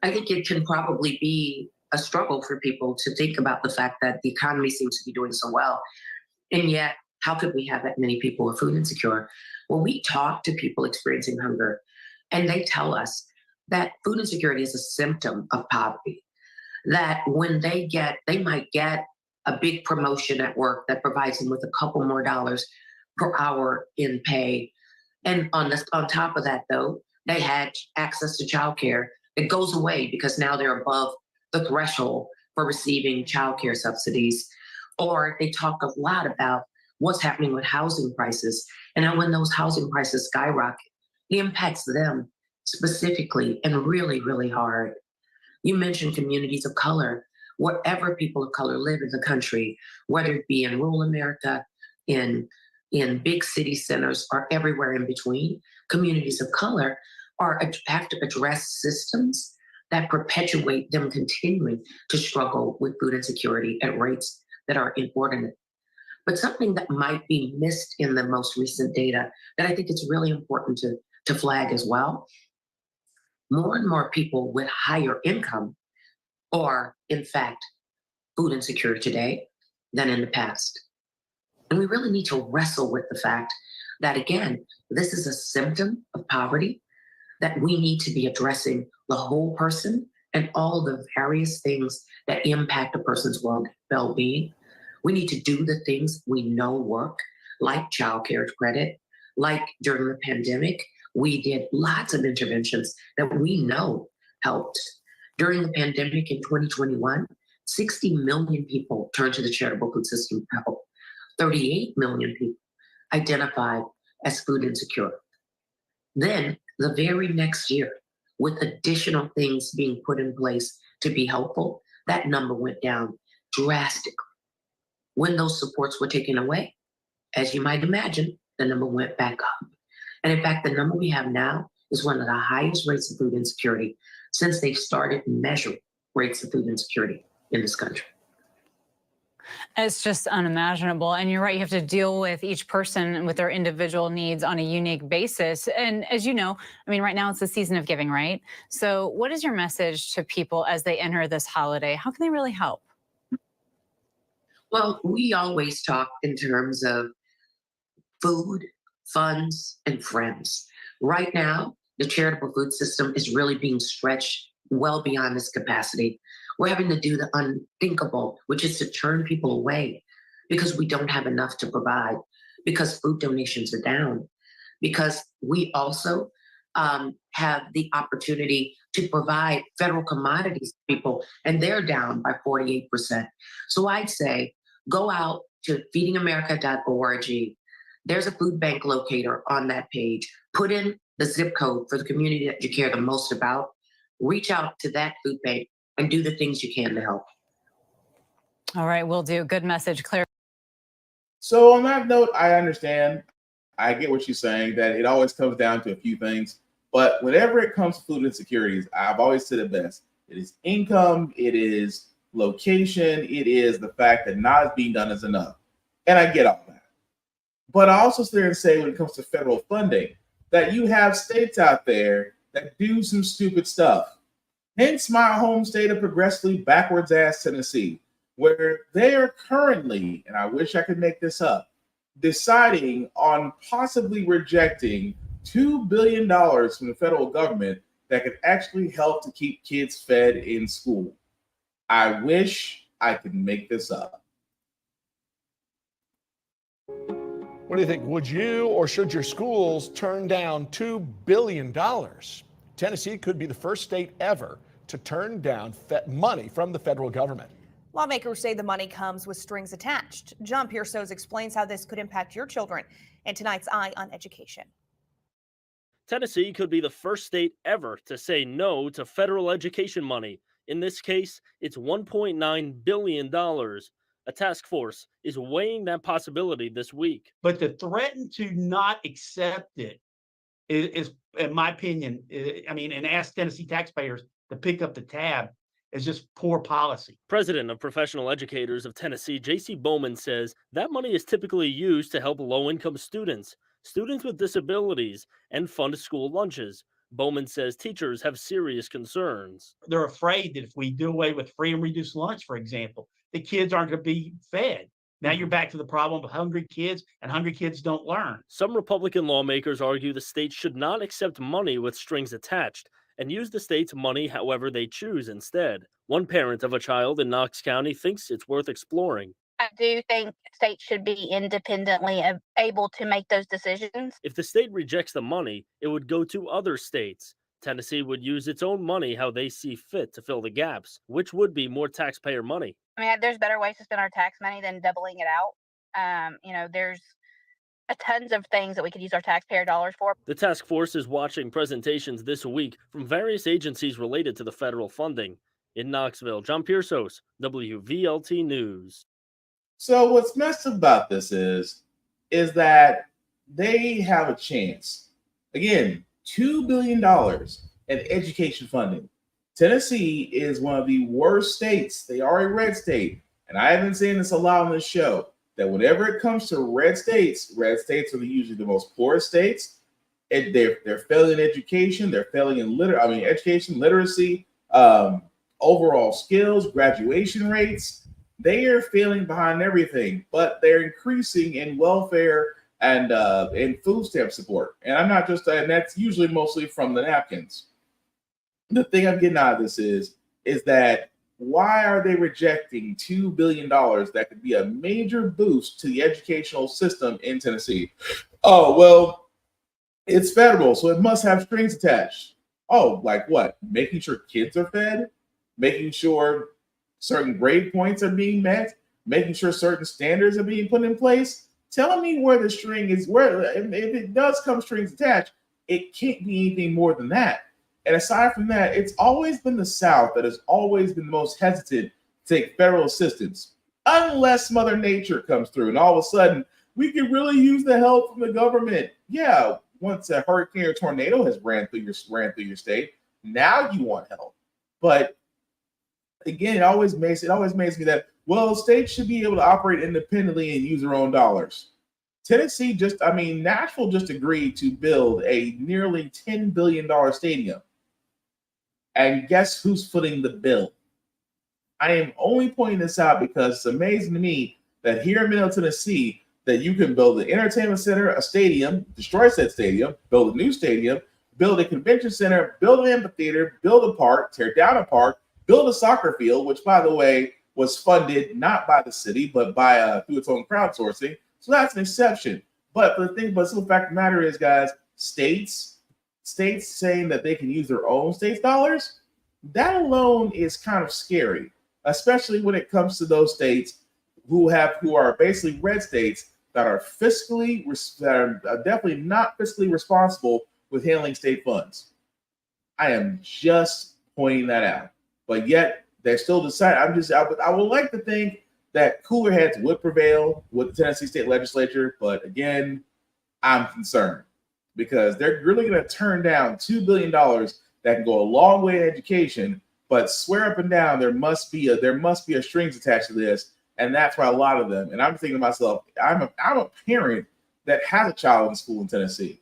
D: I think it can probably be a struggle for people to think about the fact that the economy seems to be doing so well. And yet, how could we have that many people who are food insecure? Well, we talk to people experiencing hunger, and they tell us that food insecurity is a symptom of poverty. That when they might get a big promotion at work that provides them with a couple more dollars per hour in pay. And on top of that, though, they had access to childcare. It goes away because now they're above the threshold for receiving childcare subsidies. Or they talk a lot about what's happening with housing prices. And how when those housing prices skyrocket, it impacts them specifically and really, really hard. You mentioned communities of color. Wherever people of color live in the country, whether it be in rural America, in big city centers, or everywhere in between, communities of color have to address systems that perpetuate them continuing to struggle with food insecurity at rates that are inordinate. But something that might be missed in the most recent data that I think it's really important to flag as well, more and more people with higher income are, in fact, food insecure today than in the past. And we really need to wrestle with the fact that, again, this is a symptom of poverty, that we need to be addressing the whole person and all the various things that impact a person's well-being. We need to do the things we know work, like child care credit, like during the pandemic, we did lots of interventions that we know helped. During the pandemic in 2021, 60 million people turned to the charitable food system for help. 38 million people identified as food insecure. Then the very next year, with additional things being put in place to be helpful, that number went down drastically. When those supports were taken away, as you might imagine, the number went back up. And in fact, the number we have now is one of the highest rates of food insecurity since they've started measuring rates of food insecurity in this country.
A: It's just unimaginable. And you're right, you have to deal with each person with their individual needs on a unique basis. And as you know, I mean, right now it's the season of giving, right? So what is your message to people as they enter this holiday? How can they really help?
D: Well, we always talk in terms of food, funds, and friends. Right now, the charitable food system is really being stretched well beyond its capacity. We're having to do the unthinkable, which is to turn people away because we don't have enough to provide. because food donations are down, because we also have the opportunity to provide federal commodities to people, and they're down by 48%. So I'd say go out to feedingamerica.org. There's a food bank locator on that page. Put in the zip code for the community that you care the most about. Reach out to that food bank and do the things you can to help.
A: All right, will do. Good message, Claire.
B: So on that note, I understand. I get what you're saying, that it always comes down to a few things. But whenever it comes to food insecurities, I've always said it best. It is income, it is location, it is the fact that not being done is enough. And I get all that. But I also sit there and say when it comes to federal funding, that you have states out there that do some stupid stuff. Hence my home state of progressively backwards ass Tennessee, where they are currently, and I wish I could make this up, deciding on possibly rejecting $2 billion from the federal government that could actually help to keep kids fed in school. I wish I could make this up.
C: What do you think? Would you or should your schools turn down $2 billion? Tennessee could be the first state ever to turn down money from the federal government.
E: Lawmakers say the money comes with strings attached. John Piersos explains how this could impact your children in tonight's Eye on Education.
F: Tennessee could be the first state ever to say no to federal education money. In this case, it's $1.9 billion. A task force is weighing that possibility this week.
H: But to threaten to not accept it is in my opinion, and ask Tennessee taxpayers to pick up the tab is just poor policy.
F: President of Professional Educators of Tennessee, J.C. Bowman, says that money is typically used to help low-income students, students with disabilities, and fund school lunches. Bowman says teachers have serious concerns.
H: They're afraid that if we do away with free and reduced lunch, for example, the kids aren't going to be fed. Now you're back to the problem of hungry kids, and hungry kids don't learn.
F: Some Republican lawmakers argue the state should not accept money with strings attached and use the state's money however they choose instead. One parent of a child in Knox County thinks it's worth exploring.
Y: I do think states should be independently able to make those decisions.
F: If the state rejects the money, it would go to other states. Tennessee would use its own money how they see fit to fill the gaps, which would be more taxpayer money.
Y: I mean, there's better ways to spend our tax money than doubling it out. There's tons of things that we could use our taxpayer dollars for.
F: The task force is watching presentations this week from various agencies related to the federal funding. In Knoxville, John Piersos, WVLT News.
B: So what's messed up about this is that they have a chance. Again, $2 billion in education funding. Tennessee is one of the worst states. They are a red state. And I haven't seen this a lot on this show, that whenever it comes to red states are usually the most poorest states. And they're failing in education. They're failing in education, literacy, overall skills, graduation rates. They are failing behind everything, but they're increasing in welfare and in food stamp support. And I'm not just, and that's usually mostly from the napkins. The thing I'm getting out of this is that why are they rejecting $2 billion that could be a major boost to the educational system in Tennessee? Oh, well, it's federal, so it must have strings attached. Oh, like what? Making sure kids are fed? Making sure certain grade points are being met? Making sure certain standards are being put in place? Tell me where the string is, where if it does come strings attached, it can't be anything more than that. And aside from that, it's always been the South that has always been the most hesitant to take federal assistance, unless Mother Nature comes through and all of a sudden we can really use the help from the government. Yeah, once a hurricane or tornado has ran through your state, now you want help. But again, it always makes me that, well, states should be able to operate independently and use their own dollars. Tennessee Nashville just agreed to build a nearly $10 billion stadium. And guess who's footing the bill? I am only pointing this out because it's amazing to me that here in Middle Tennessee, that you can build an entertainment center, a stadium, destroy said stadium, build a new stadium, build a convention center, build an amphitheater, build a park, tear down a park, build a soccer field, which, by the way, was funded not by the city, but by through its own crowdsourcing. So that's an exception. But the simple fact of the matter is, guys, states saying that they can use their own state's dollars, that alone is kind of scary, especially when it comes to those states who are basically red states that are definitely not fiscally responsible with handling state funds. I am just pointing that out. But yet they still decide. I would like to think that cooler heads would prevail with the Tennessee State Legislature, but again, I'm concerned because they're really going to turn down $2 billion that can go a long way in education, but swear up and down there must be a strings attached to this, and that's why a lot of them. And I'm thinking to myself, I'm a parent that has a child in school in Tennessee.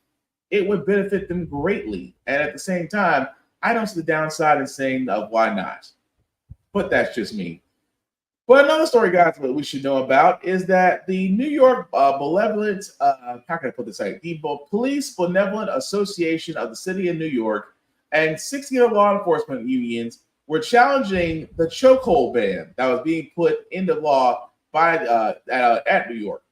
B: It would benefit them greatly, and at the same time, I don't see the downside in saying why not. But that's just me. But another story, guys, that we should know about is that the New York Benevolent, how can I put this out? The Police Benevolent Association of the City of New York and 60 other law enforcement unions were challenging the chokehold ban that was being put into law by at New York.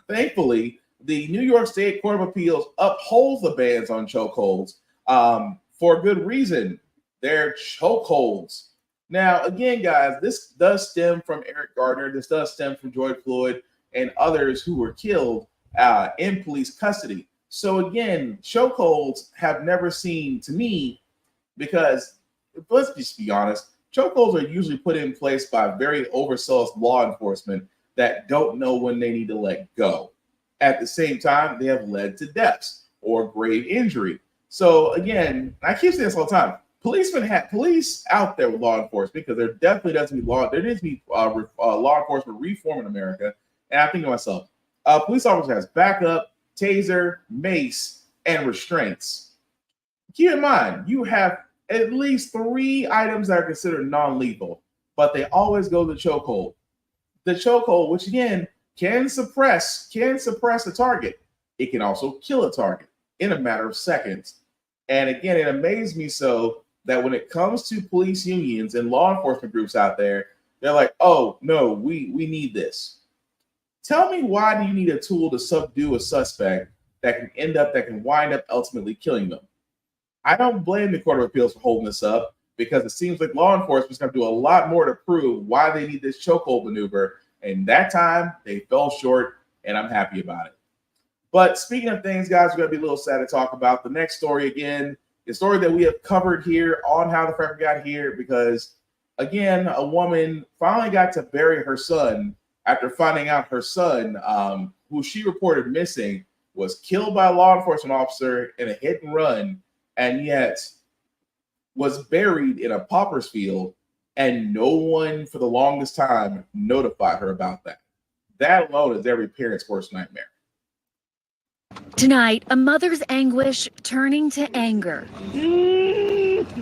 B: Thankfully, the New York State Court of Appeals upholds the bans on chokeholds for good reason. They're chokeholds. Now, again, guys, this does stem from Eric Gardner. This does stem from George Floyd and others who were killed in police custody. So, again, chokeholds have never seemed to me, because let's just be honest, chokeholds are usually put in place by very overzealous law enforcement that don't know when they need to let go. At the same time, they have led to deaths or grave injury. So, again, I keep saying this all the time. Police out there with law enforcement, because there definitely does need there needs to be law enforcement reform in America. And I think to myself, a police officer has backup, taser, mace, and restraints. Keep in mind, you have at least 3 items that are considered non-lethal, but they always go to the chokehold. The chokehold, which again can suppress a target. It can also kill a target in a matter of seconds. And again, it amazed me so that when it comes to police unions and law enforcement groups out there, they're like, oh, no, we need this. Tell me, why do you need a tool to subdue a suspect that can wind up ultimately killing them? I don't blame the Court of Appeals for holding this up, because it seems like law enforcement is going to do a lot more to prove why they need this chokehold maneuver. And that time, they fell short, and I'm happy about it. But speaking of things, guys, we're going to be a little sad to talk about. The next story, again, the story that we have covered here on How the Frack Got Here, because, again, a woman finally got to bury her son after finding out her son, who she reported missing, was killed by a law enforcement officer in a hit and run, and yet was buried in a pauper's field, and no one for the longest time notified her about that. That alone is every parent's worst nightmare.
G: Tonight, a mother's anguish turning to anger.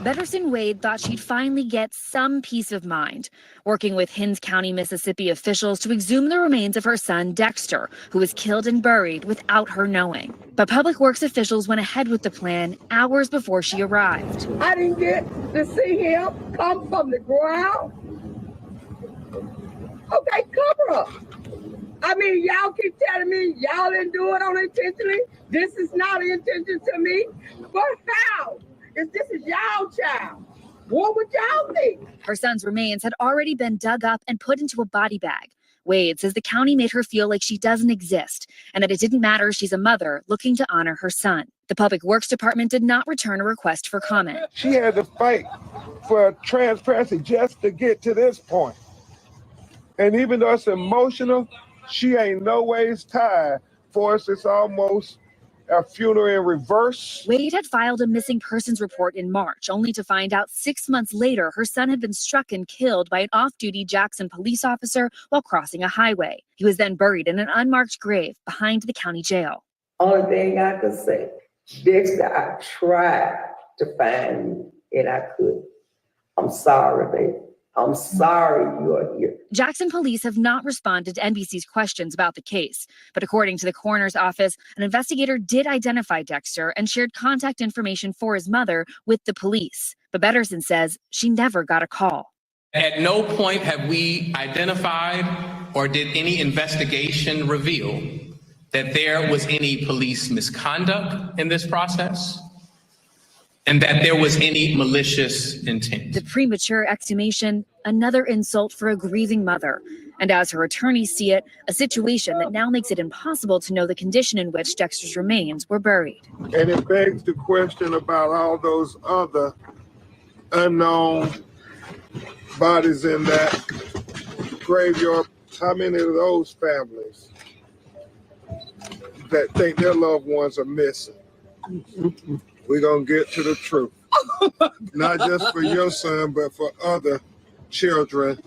G: Betterson Wade thought she'd finally get some peace of mind, working with Hinds County, Mississippi officials to exhume the remains of her son, Dexter, who was killed and buried without her knowing. But Public Works officials went ahead with the plan hours before she arrived.
I: I didn't get to see him come from the ground. Okay, cover up. I mean, y'all keep telling me y'all didn't do it unintentionally. This is not an intention to me. But how? If this is y'all child, what would y'all think?
G: Her son's remains had already been dug up and put into a body bag. Wade says the county made her feel like she doesn't exist and that it didn't matter she's a mother looking to honor her son. The Public Works Department did not return a request for comment.
J: She had to fight for transparency just to get to this point. And even though it's emotional, she ain't no ways tied. For us, it's almost a funeral in reverse.
G: Wade had filed a missing persons report in March, only to find out 6 months later her son had been struck and killed by an off-duty Jackson police officer while crossing a highway. He was then buried in an unmarked grave behind the county jail.
I: Only thing I could say, Dexter, I tried to find you and I couldn't. I'm sorry, baby. I'm sorry you are here.
G: Jackson police have not responded to NBC's questions about the case, but according to the coroner's office, an investigator did identify Dexter and shared contact information for his mother with the police. But Betterson says she never got a call.
K: At no point have we identified or did any investigation reveal that there was any police misconduct in this process and that there was any malicious intent.
G: The premature exhumation, another insult for a grieving mother. And as her attorneys see it, a situation that now makes it impossible to know the condition in which Dexter's remains were buried.
J: And it begs the question about all those other unknown bodies in that graveyard. How many of those families that think their loved ones are missing? We're going to get to the truth. Not just for your son, but for other children.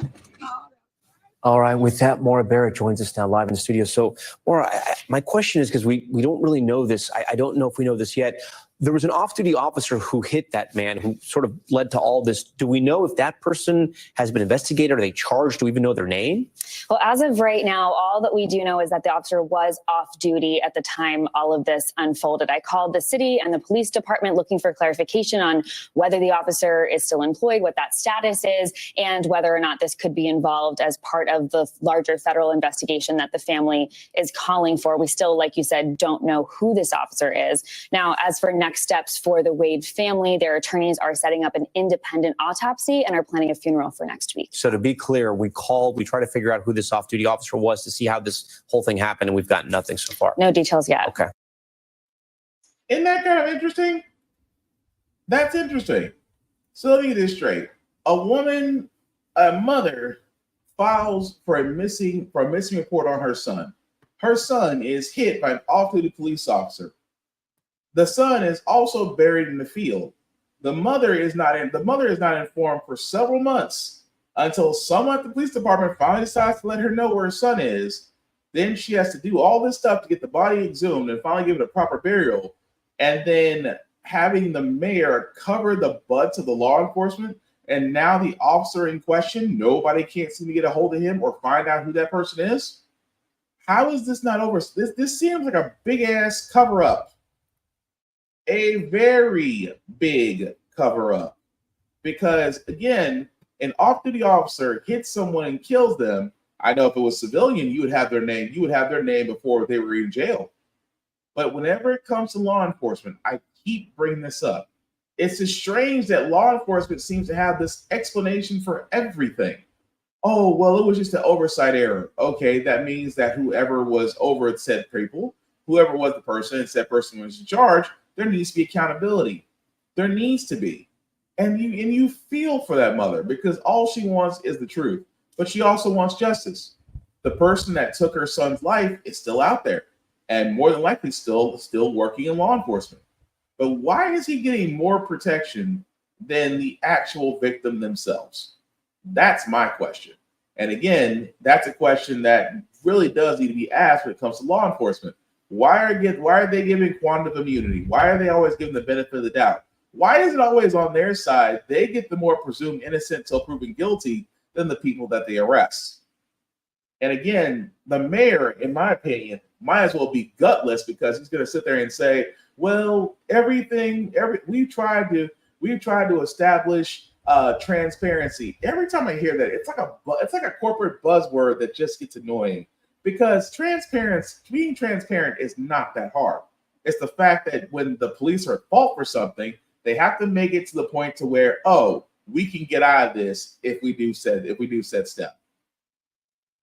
M: All right, with that, Maura Barrett joins us now live in the studio. So, Maura, my question is, because we don't really know this, I don't know if we know this yet. There was an off-duty officer who hit that man who sort of led to all this. Do we know if that person has been investigated? Are they charged? Do we even know their name?
N: Well, as of right now, all that we do know is that the officer was off duty at the time all of this unfolded. I called the city and the police department looking for clarification on whether the officer is still employed, what that status is, and whether or not this could be involved as part of the larger federal investigation that the family is calling for. We still, like you said, don't know who this officer is. Now, as for next steps for the Wade family, their attorneys are setting up an independent autopsy and are planning a funeral for next week.
M: So to be clear, we try to figure out who this off-duty officer was to see how this whole thing happened, and we've gotten nothing so far.
N: No details yet.
M: Okay.
B: Isn't that kind of interesting? That's interesting. So let me get this straight. A mother files for a missing report on her son. Her son is hit by an off-duty police officer. The son is also buried in the field. The mother is not informed for several months until someone at the police department finally decides to let her know where her son is. Then she has to do all this stuff to get the body exhumed and finally give it a proper burial. And then having the mayor cover the butts of the law enforcement, and now the officer in question, nobody can't seem to get a hold of him or find out who that person is. How is this not over? This seems like a big ass cover up. A very big cover up. Because again, an off-duty officer hits someone and kills them. I know if it was civilian, you would have their name. You would have their name before they were in jail. But whenever it comes to law enforcement, I keep bringing this up. It's just strange that law enforcement seems to have this explanation for everything. Oh, well, it was just an oversight error. Okay, that means that whoever was over at said people, whoever was the person and said person was in charge, there needs to be accountability. There needs to be. And you feel for that mother because all she wants is the truth. But she also wants justice. The person that took her son's life is still out there and more than likely still working in law enforcement. But why is he getting more protection than the actual victim themselves? That's my question. And again, that's a question that really does need to be asked when it comes to law enforcement. Why are they giving quantum immunity? Why are they always giving the benefit of the doubt? Why is it always on their side? They get the more presumed innocent till proven guilty than the people that they arrest. And again, the mayor, in my opinion, might as well be gutless because he's going to sit there and say, well, we've tried to establish transparency. Every time I hear that, it's like a corporate buzzword that just gets annoying because being transparent is not that hard. It's the fact that when the police are at fault for something, they have to make it to the point to where, oh, we can get out of this if we do said step.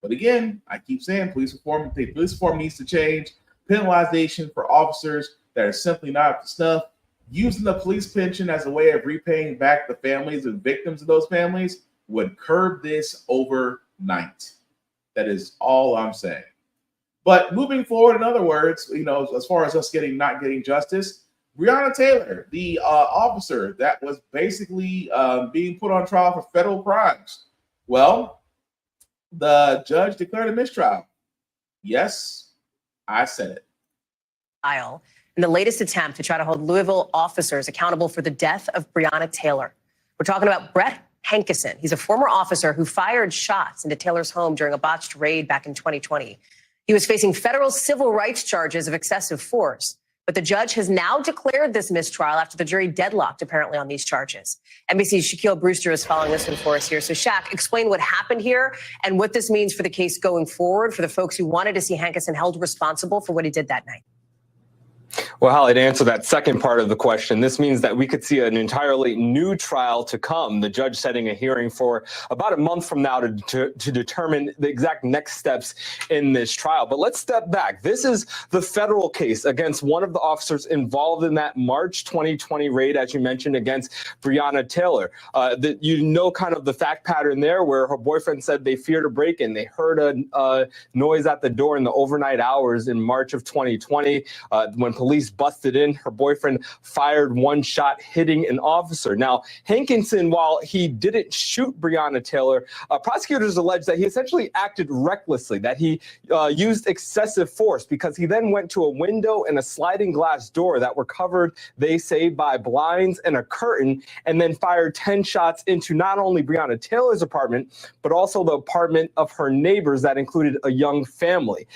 B: But again, I keep saying police reform needs to change. Penalization for officers that are simply not up to snuff. Using the police pension as a way of repaying back the families and victims of those families would curb this overnight. That is all I'm saying. But moving forward, in other words, as far as us not getting justice, Breonna Taylor, the officer that was basically being put on trial for federal crimes. Well, the judge declared a mistrial. Yes, I said it.
O: In the latest attempt to try to hold Louisville officers accountable for the death of Breonna Taylor. We're talking about Brett Hankison. He's a former officer who fired shots into Taylor's home during a botched raid back in 2020. He was facing federal civil rights charges of excessive force. But the judge has now declared this mistrial after the jury deadlocked apparently on these charges. NBC's Shaquille Brewster is following this one for us here. So Shaq, explain what happened here and what this means for the case going forward for the folks who wanted to see Hankison held responsible for what he did that night.
L: Well, Holly, to answer that second part of the question, this means that we could see an entirely new trial to come. The judge setting a hearing for about a month from now to determine the exact next steps in this trial. But let's step back. This is the federal case against one of the officers involved in that March 2020 raid, as you mentioned, against Breonna Taylor. You know kind of the fact pattern there where her boyfriend said they feared a break-in. They heard a noise at the door in the overnight hours in March of 2020 when police busted in. Her boyfriend fired one shot, hitting an officer. Now, Hankinson, while he didn't shoot Breonna Taylor, prosecutors allege that he essentially acted recklessly, that he used excessive force because he then went to a window and a sliding glass door that were covered, they say, by blinds and a curtain, and then fired 10 shots into not only Breonna Taylor's apartment, but also the apartment of her neighbors that included a young family.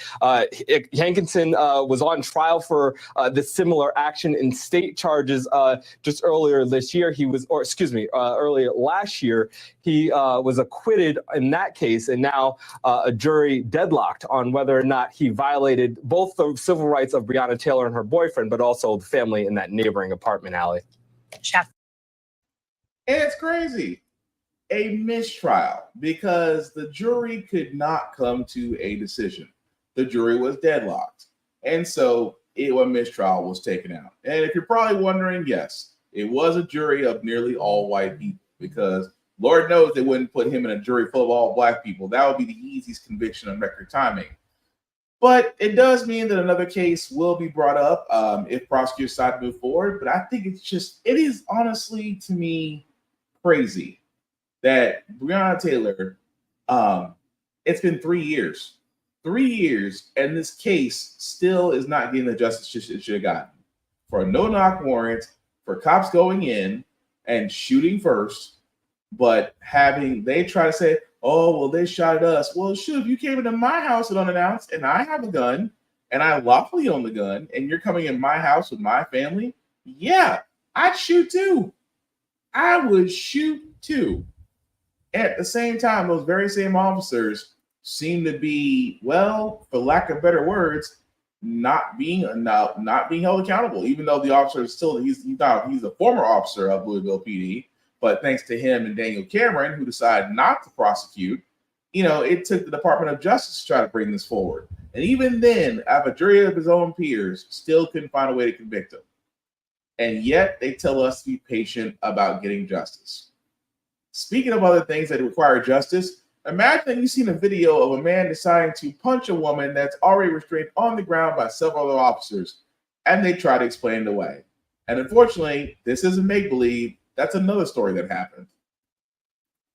L: Hankinson was on trial for the similar action in state charges just earlier this year. Earlier last year, he was acquitted in that case, and now a jury deadlocked on whether or not he violated both the civil rights of Breonna Taylor and her boyfriend, but also the family in that neighboring apartment alley.
O: Chef.
B: And it's crazy. A mistrial because the jury could not come to a decision. The jury was deadlocked. And so a mistrial was taken out. And if you're probably wondering, yes, it was a jury of nearly all white people because Lord knows they wouldn't put him in a jury full of all black people. That would be the easiest conviction on record timing. But it does mean that another case will be brought up if prosecutors decide to move forward. But I think it is honestly, to me, crazy that Breonna Taylor, it's been 3 years. 3 years, and this case still is not getting the justice it should have gotten. For a no-knock warrant, for cops going in and shooting first, but they try to say, oh, well, they shot at us. Well, shoot, if you came into my house unannounced, and I have a gun, and I lawfully own the gun, and you're coming in my house with my family, yeah, I'd shoot too. I would shoot too. At the same time, those very same officers seem to be, well, for lack of better words, not being held accountable, even though the officer is still he's a former officer of Louisville PD, but thanks to him and Daniel Cameron, who decided not to prosecute, it took the Department of Justice to try to bring this forward. And even then, a jury of his own peers still couldn't find a way to convict him. And yet they tell us to be patient about getting justice. Speaking of other things that require justice, imagine you've seen a video of a man deciding to punch a woman that's already restrained on the ground by several other officers, and they try to explain it away. And unfortunately, this isn't make-believe. That's another story that happened.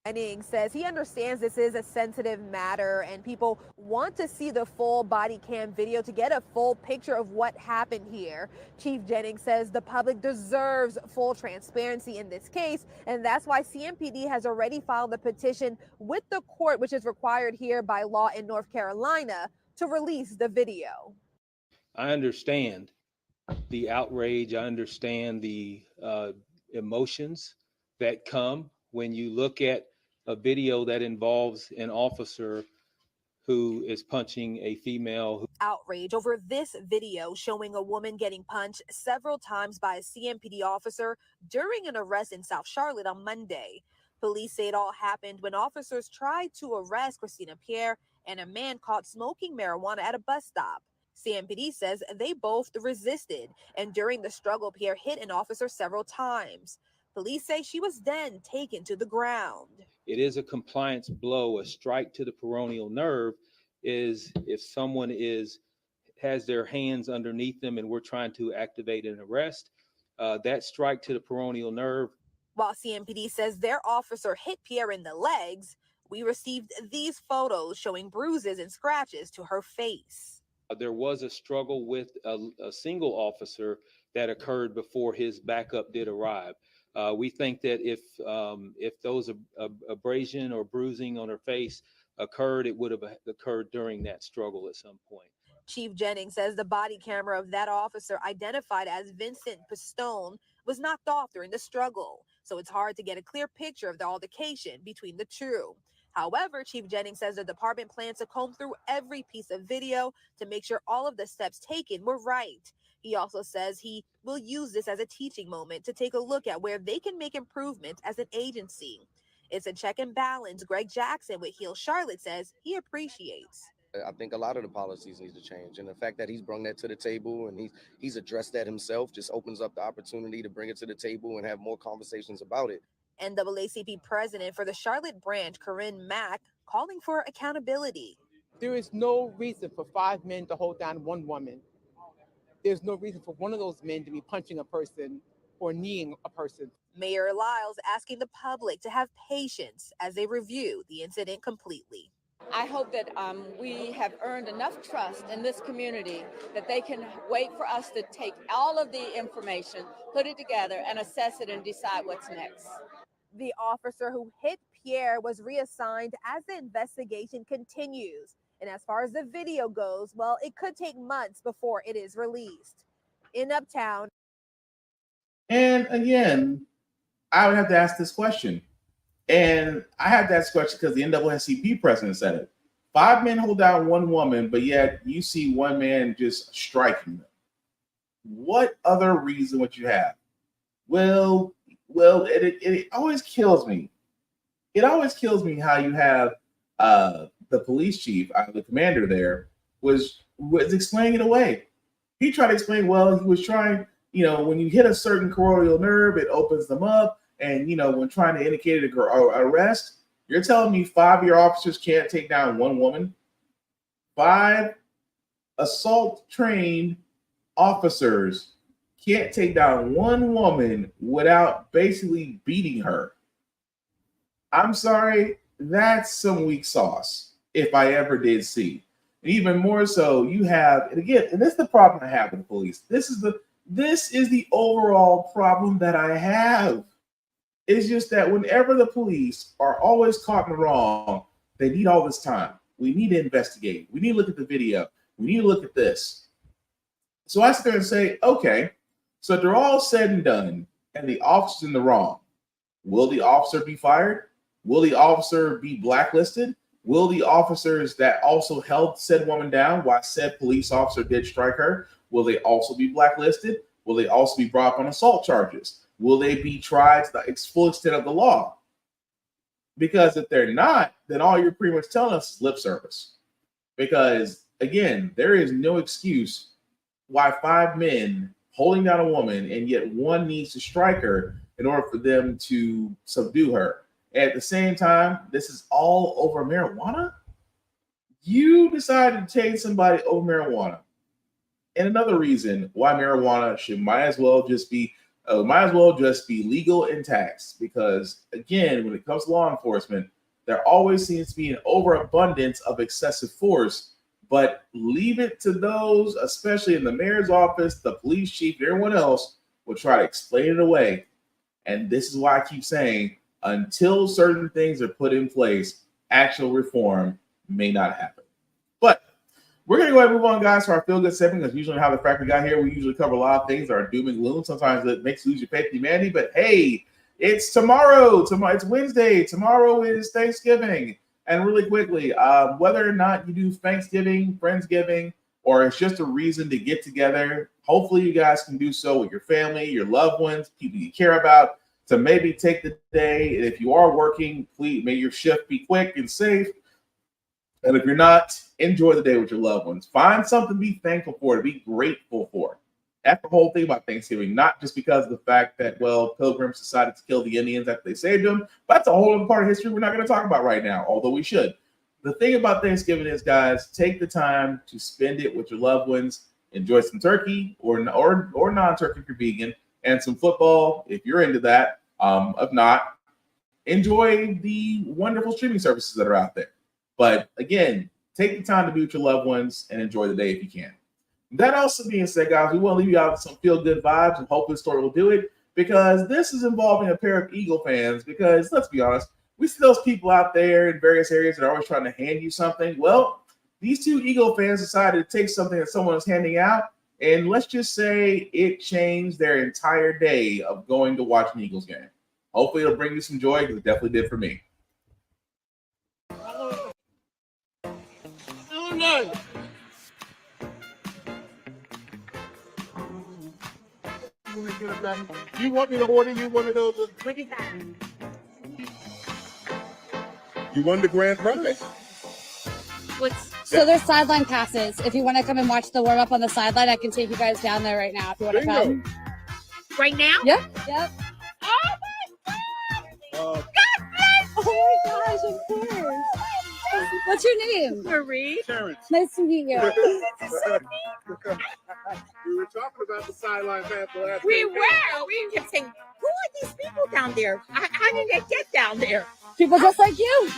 P: Jennings says he understands this is a sensitive matter and people want to see the full body cam video to get a full picture of what happened here. Chief Jennings says the public deserves full transparency in this case, and that's why CMPD has already filed a petition with the court, which is required here by law in North Carolina, to release the video.
Q: I understand the outrage. I understand the emotions that come when you look at a video that involves an officer who is punching a female.
P: Outrage over this video showing a woman getting punched several times by a CMPD officer during an arrest in South Charlotte on Monday. Police say it all happened when officers tried to arrest Christina Pierre and a man caught smoking marijuana at a bus stop. CMPD says they both resisted, and during the struggle, Pierre hit an officer several times. Police say she was then taken to the ground.
Q: It is a compliance blow. A strike to the peroneal nerve is if someone has their hands underneath them and we're trying to activate an arrest. That strike to the peroneal nerve.
P: While CMPD says their officer hit Pierre in the legs, we received these photos showing bruises and scratches to her face.
Q: There was a struggle with a single officer that occurred before his backup did arrive. We think that if those abrasion or bruising on her face occurred, it would have occurred during that struggle at some point.
P: Chief Jennings says the body camera of that officer, identified as Vincent Pistone, was knocked off during the struggle, so it's hard to get a clear picture of the altercation between the two. However, Chief Jennings says the department plans to comb through every piece of video to make sure all of the steps taken were right. He also says he will use this as a teaching moment to take a look at where they can make improvements as an agency. It's a check and balance Greg Jackson with Heal Charlotte says he appreciates.
R: I think a lot of the policies need to change, and the fact that he's brought that to the table and he's addressed that himself just opens up the opportunity to bring it to the table and have more conversations about it.
P: NAACP president for the Charlotte branch, Corinne Mack, calling for accountability.
S: There is no reason for 5 men to hold down 1 woman. There's no reason for one of those men to be punching a person or kneeing a person.
P: Mayor Lyles asking the public to have patience as they review the incident completely.
T: I hope that we have earned enough trust in this community that they can wait for us to take all of the information, put it together, and assess it and decide what's next.
P: The officer who hit Pierre was reassigned as the investigation continues. And as far as the video goes, well, it could take months before it is released. In Uptown.
B: And again, I would have to ask this question. And I have to ask this question because the NAACP president said it. 5 men hold down 1 woman, but yet you see 1 man just striking them. What other reason would you have? Well, it always kills me. It always kills me how you have the police chief, the commander there, was explaining it away. He tried to explain, well, he was trying, when you hit a certain coronal nerve, it opens them up. And, when trying to indicate an arrest, you're telling me 5 of your officers can't take down 1 woman? 5 assault-trained officers can't take down 1 woman without basically beating her. I'm sorry, that's some weak sauce, if I ever did see. And even more so, you have, and again, and this is the problem I have with the police. This is the overall problem that I have. It's just that whenever the police are always caught in the wrong, they need all this time. We need to investigate. We need to look at the video. We need to look at this. So I sit there and say, okay, so if they're all said and done and the officer's in the wrong, will the officer be fired? Will the officer be blacklisted? Will the officers that also held said woman down while said police officer did strike her, will they also be blacklisted? Will they also be brought up on assault charges? Will they be tried to the full extent of the law? Because if they're not, then all you're pretty much telling us is lip service. Because, again, there is no excuse why 5 men holding down a woman and yet 1 needs to strike her in order for them to subdue her. At the same time, this is all over marijuana? You decided to take somebody over marijuana. And another reason why marijuana might as well just be legal and taxed, because again, when it comes to law enforcement, there always seems to be an overabundance of excessive force, but leave it to those, especially in the mayor's office, the police chief, everyone else will try to explain it away. And this is why I keep saying, until certain things are put in place, actual reform may not happen. But we're going to go ahead and move on, guys, to our feel-good segment, because usually how the Frack we got here, we usually cover a lot of things that are doom and gloom. Sometimes it makes you lose your faith in humanity, but hey, it's tomorrow. It's Wednesday. Tomorrow is Thanksgiving. And really quickly, whether or not you do Thanksgiving, Friendsgiving, or it's just a reason to get together, hopefully you guys can do so with your family, your loved ones, people you care about, to maybe take the day. And if you are working, please, may your shift be quick and safe. And if you're not, enjoy the day with your loved ones. Find something to be thankful for, to be grateful for. That's the whole thing about Thanksgiving, not just because of the fact that, well, pilgrims decided to kill the Indians after they saved them. But that's a whole other part of history we're not going to talk about right now, although we should. The thing about Thanksgiving is, guys, take the time to spend it with your loved ones. Enjoy some turkey or non-turkey if you're vegan, and some football if you're into that. If not, enjoy the wonderful streaming services that are out there. But again, take the time to be with your loved ones and enjoy the day if you can. That also being said, guys, we want to leave you out with some feel-good vibes, and hopefully the story will do it, because this is involving a pair of Eagle fans. Because let's be honest, we see those people out there in various areas that are always trying to hand you something. Well, these two Eagle fans decided to take something that someone was handing out, and let's just say it changed their entire day of going to watch an Eagles game. Hopefully it'll bring you some joy, because it definitely did for me.
J: You want me to order you one of those? You won the grand prize.
D: So there's sideline passes. If you want to come and watch the warm up on the sideline, I can take you guys down there right now if you want to come.
U: Right now?
D: Yep. Yep.
U: Oh
D: Oh my gosh, of course. What's your name?
U: Marie.
J: Terrence.
D: Nice to meet you.
J: We were talking about the sideline pass the last
U: We
J: week.
U: were. We kept saying, who are these people down there? How did they get down there?
D: People just like you.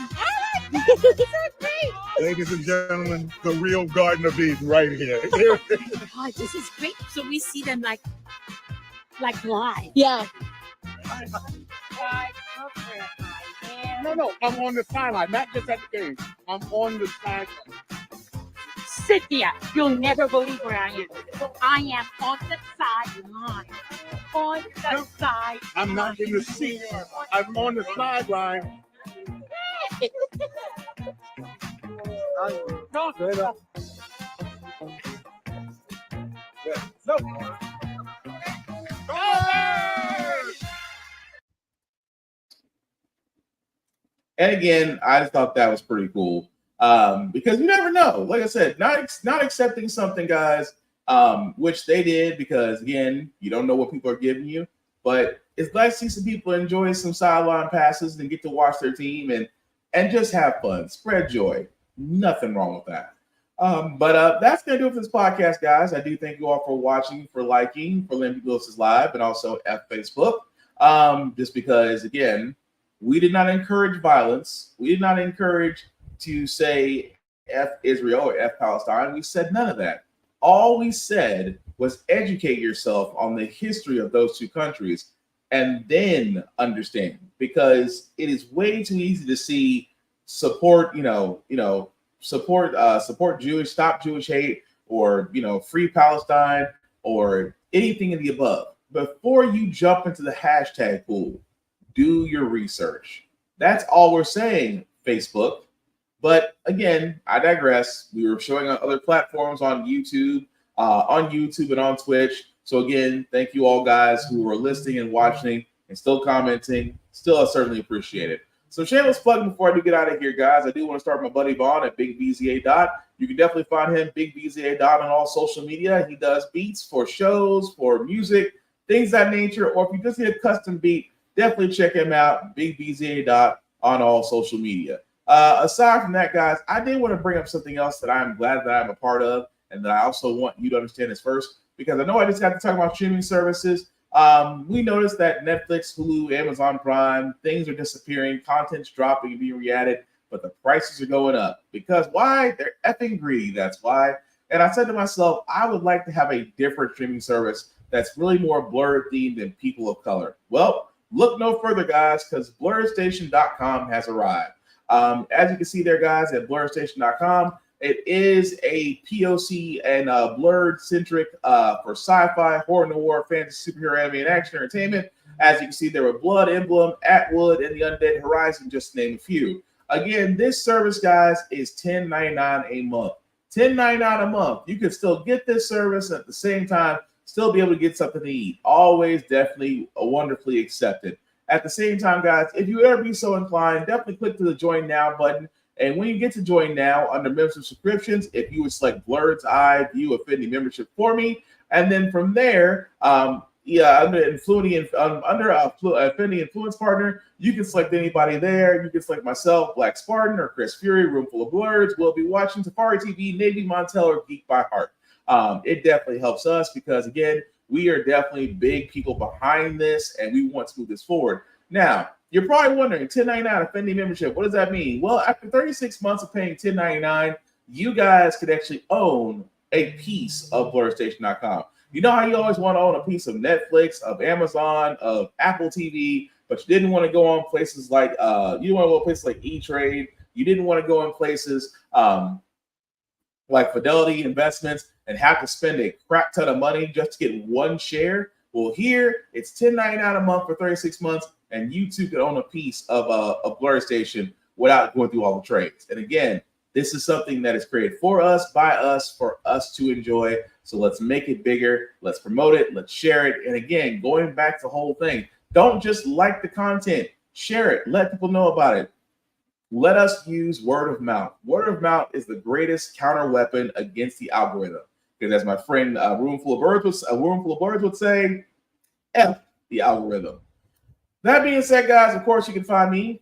U: This is so great.
J: Ladies and gentlemen, the real Garden of Eden right here.
U: God, this is great. So we see them like live.
D: Yeah.
J: No, I'm on the sideline, not just at the game. I'm on the sideline.
U: Cynthia, you'll never believe where I am. I am on the sideline. On the side.
J: I'm not in the seat. I'm on the sideline.
B: And again, I just thought that was pretty cool, because you never know. Like I said, not accepting something, guys, which they did, because again, you don't know what people are giving you. But it's glad to see some people enjoy some sideline passes and get to watch their team and just have fun, spread joy. Nothing wrong with that. But that's gonna do it for this podcast, guys. I do thank you all for watching, for liking, for letting people know this is live, and also at Facebook. Just because, again, we did not encourage violence. We did not encourage to say F Israel or F Palestine. We said none of that. All we said was educate yourself on the history of those two countries and then understand, because it is way too easy to see support Jewish, stop Jewish hate, or free Palestine, or anything in the above. Before you jump into the hashtag pool, do your research. That's all we're saying, Facebook. But again, I digress. We were showing on other platforms on YouTube and on Twitch. So again, thank you all guys who are listening and watching and still commenting. Still, I certainly appreciate it. So shameless plug before I do get out of here, guys. I do want to start with my buddy Vaughn at Big BZA Dot. You can definitely find him, Big BZA Dot, on all social media. He does beats for shows, for music, things of that nature. Or if you just need a custom beat, definitely check him out, Big BZA Dot, on all social media. Aside from that, guys, I did want to bring up something else that I'm glad that I'm a part of, and that I also want you to understand this first, because I know I just got to talk about streaming services. We noticed that Netflix, Hulu, Amazon Prime, things are disappearing, content's dropping and being re-added, but the prices are going up. Because why? They're effing greedy, that's why. And I said to myself, I would like to have a different streaming service that's really more blurred themed than people of color. Well, look no further, guys, because blurredstation.com has arrived. As you can see there, guys, at blurredstation.com, it is a POC and blurred-centric for sci-fi, horror, noir, fantasy, superhero, anime, and action entertainment. As you can see, there were Blood, Emblem, Atwood, and the Undead Horizon, just to name a few. Again, this service, guys, is $10.99 a month. $10.99 a month. You can still get this service at the same time, still be able to get something to eat. Always definitely wonderfully accepted. At the same time, guys, if you ever be so inclined, definitely click to the Join Now button. And when you get to Join Now, under membership subscriptions, if you would select Blurred's Eye View Affinity membership for me, and then from there, under Affinity Influence Partner, you can select anybody there. You can select myself, Black Spartan, or Chris Fury, Roomful of Blurs. We'll be watching Safari TV, Navy Montel, or Geek by Heart. It definitely helps us because, again, we are definitely big people behind this, and we want to move this forward. Now, you're probably wondering, $10.99 Affinity membership, what does that mean? Well, after 36 months of paying $10.99, you guys could actually own a piece of BlurredStation.com. You know how you always want to own a piece of Netflix, of Amazon, of Apple TV, but you didn't want to go on places like you didn't want to go places like E-Trade. You didn't want to go in places like Fidelity Investments and have to spend a crap ton of money just to get one share. Well, here it's $10.99 a month for 36 months, and you too can own a piece of a Blur Station without going through all the trades. And again, this is something that is created for us, by us, for us to enjoy. So let's make it bigger. Let's promote it. Let's share it. And again, going back to the whole thing, don't just like the content, share it. Let people know about it. Let us use word of mouth. Word of mouth is the greatest counter weapon against the algorithm. Because as my friend Room Full of Birds would say, F the algorithm. That being said, guys, of course, you can find me,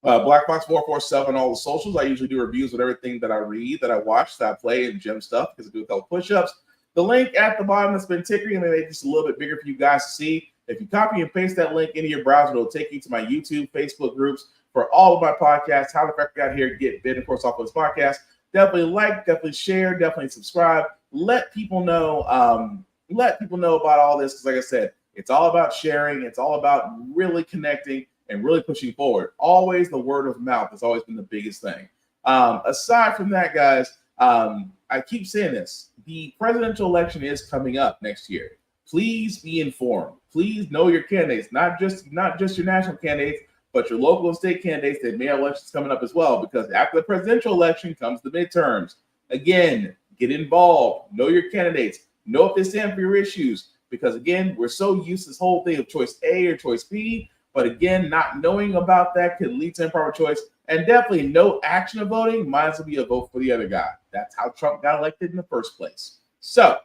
B: Black Box 447 on all the socials. I usually do reviews with everything that I read, that I watch, that I play, and gym stuff because I do a couple push-ups. The link at the bottom has been tickering and made it just a little bit bigger for you guys to see. If you copy and paste that link into your browser, it'll take you to my YouTube, Facebook groups for all of my podcasts. How the Frack got here, get bit, of course, off of this podcast. Definitely like, definitely share, definitely subscribe. Let people know about all this because, like I said, it's all about sharing. It's all about really connecting and really pushing forward. Always the word of mouth has always been the biggest thing. Aside from that, guys, I keep saying this. The presidential election is coming up next year. Please be informed. Please know your candidates, not just your national candidates, but your local and state candidates. They may have elections coming up as well, because after the presidential election comes the midterms. Again, get involved. Know your candidates. Know if they stand for your issues. Because again, we're so used to this whole thing of choice A or choice B. But again, not knowing about that could lead to improper choice. And definitely no action of voting might as well be a vote for the other guy. That's how Trump got elected in the first place. So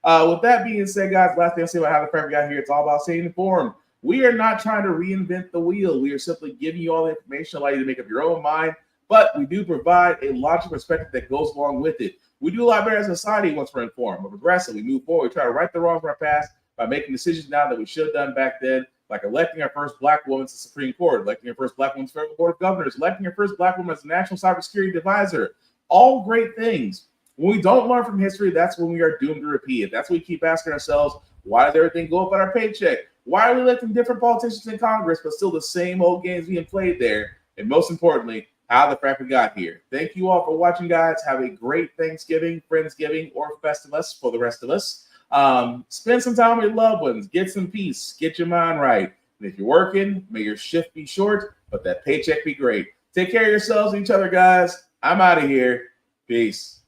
B: with that being said, guys, last thing I'll say about how the Frack got here, it's all about staying informed. We are not trying to reinvent the wheel. We are simply giving you all the information, allow you to make up your own mind. But we do provide a logical perspective that goes along with it. We do a lot better as a society once we're informed. But progressively, we move forward. We try to right the wrongs from our past by making decisions now that we should have done back then, like electing our first Black woman to the Supreme Court, electing our first Black woman to the Federal Board of Governors, electing our first Black woman as the National Cybersecurity Advisor. All great things. When we don't learn from history, that's when we are doomed to repeat it. That's when we keep asking ourselves, why does everything go up on our paycheck? Why are we electing different politicians in Congress, but still the same old games being played there? And most importantly, how the Frack got here. Thank you all for watching, guys. Have a great Thanksgiving, Friendsgiving, or Festivus for the rest of us. Spend some time with your loved ones. Get some peace. Get your mind right. And if you're working, may your shift be short, but that paycheck be great. Take care of yourselves and each other, guys. I'm out of here. Peace.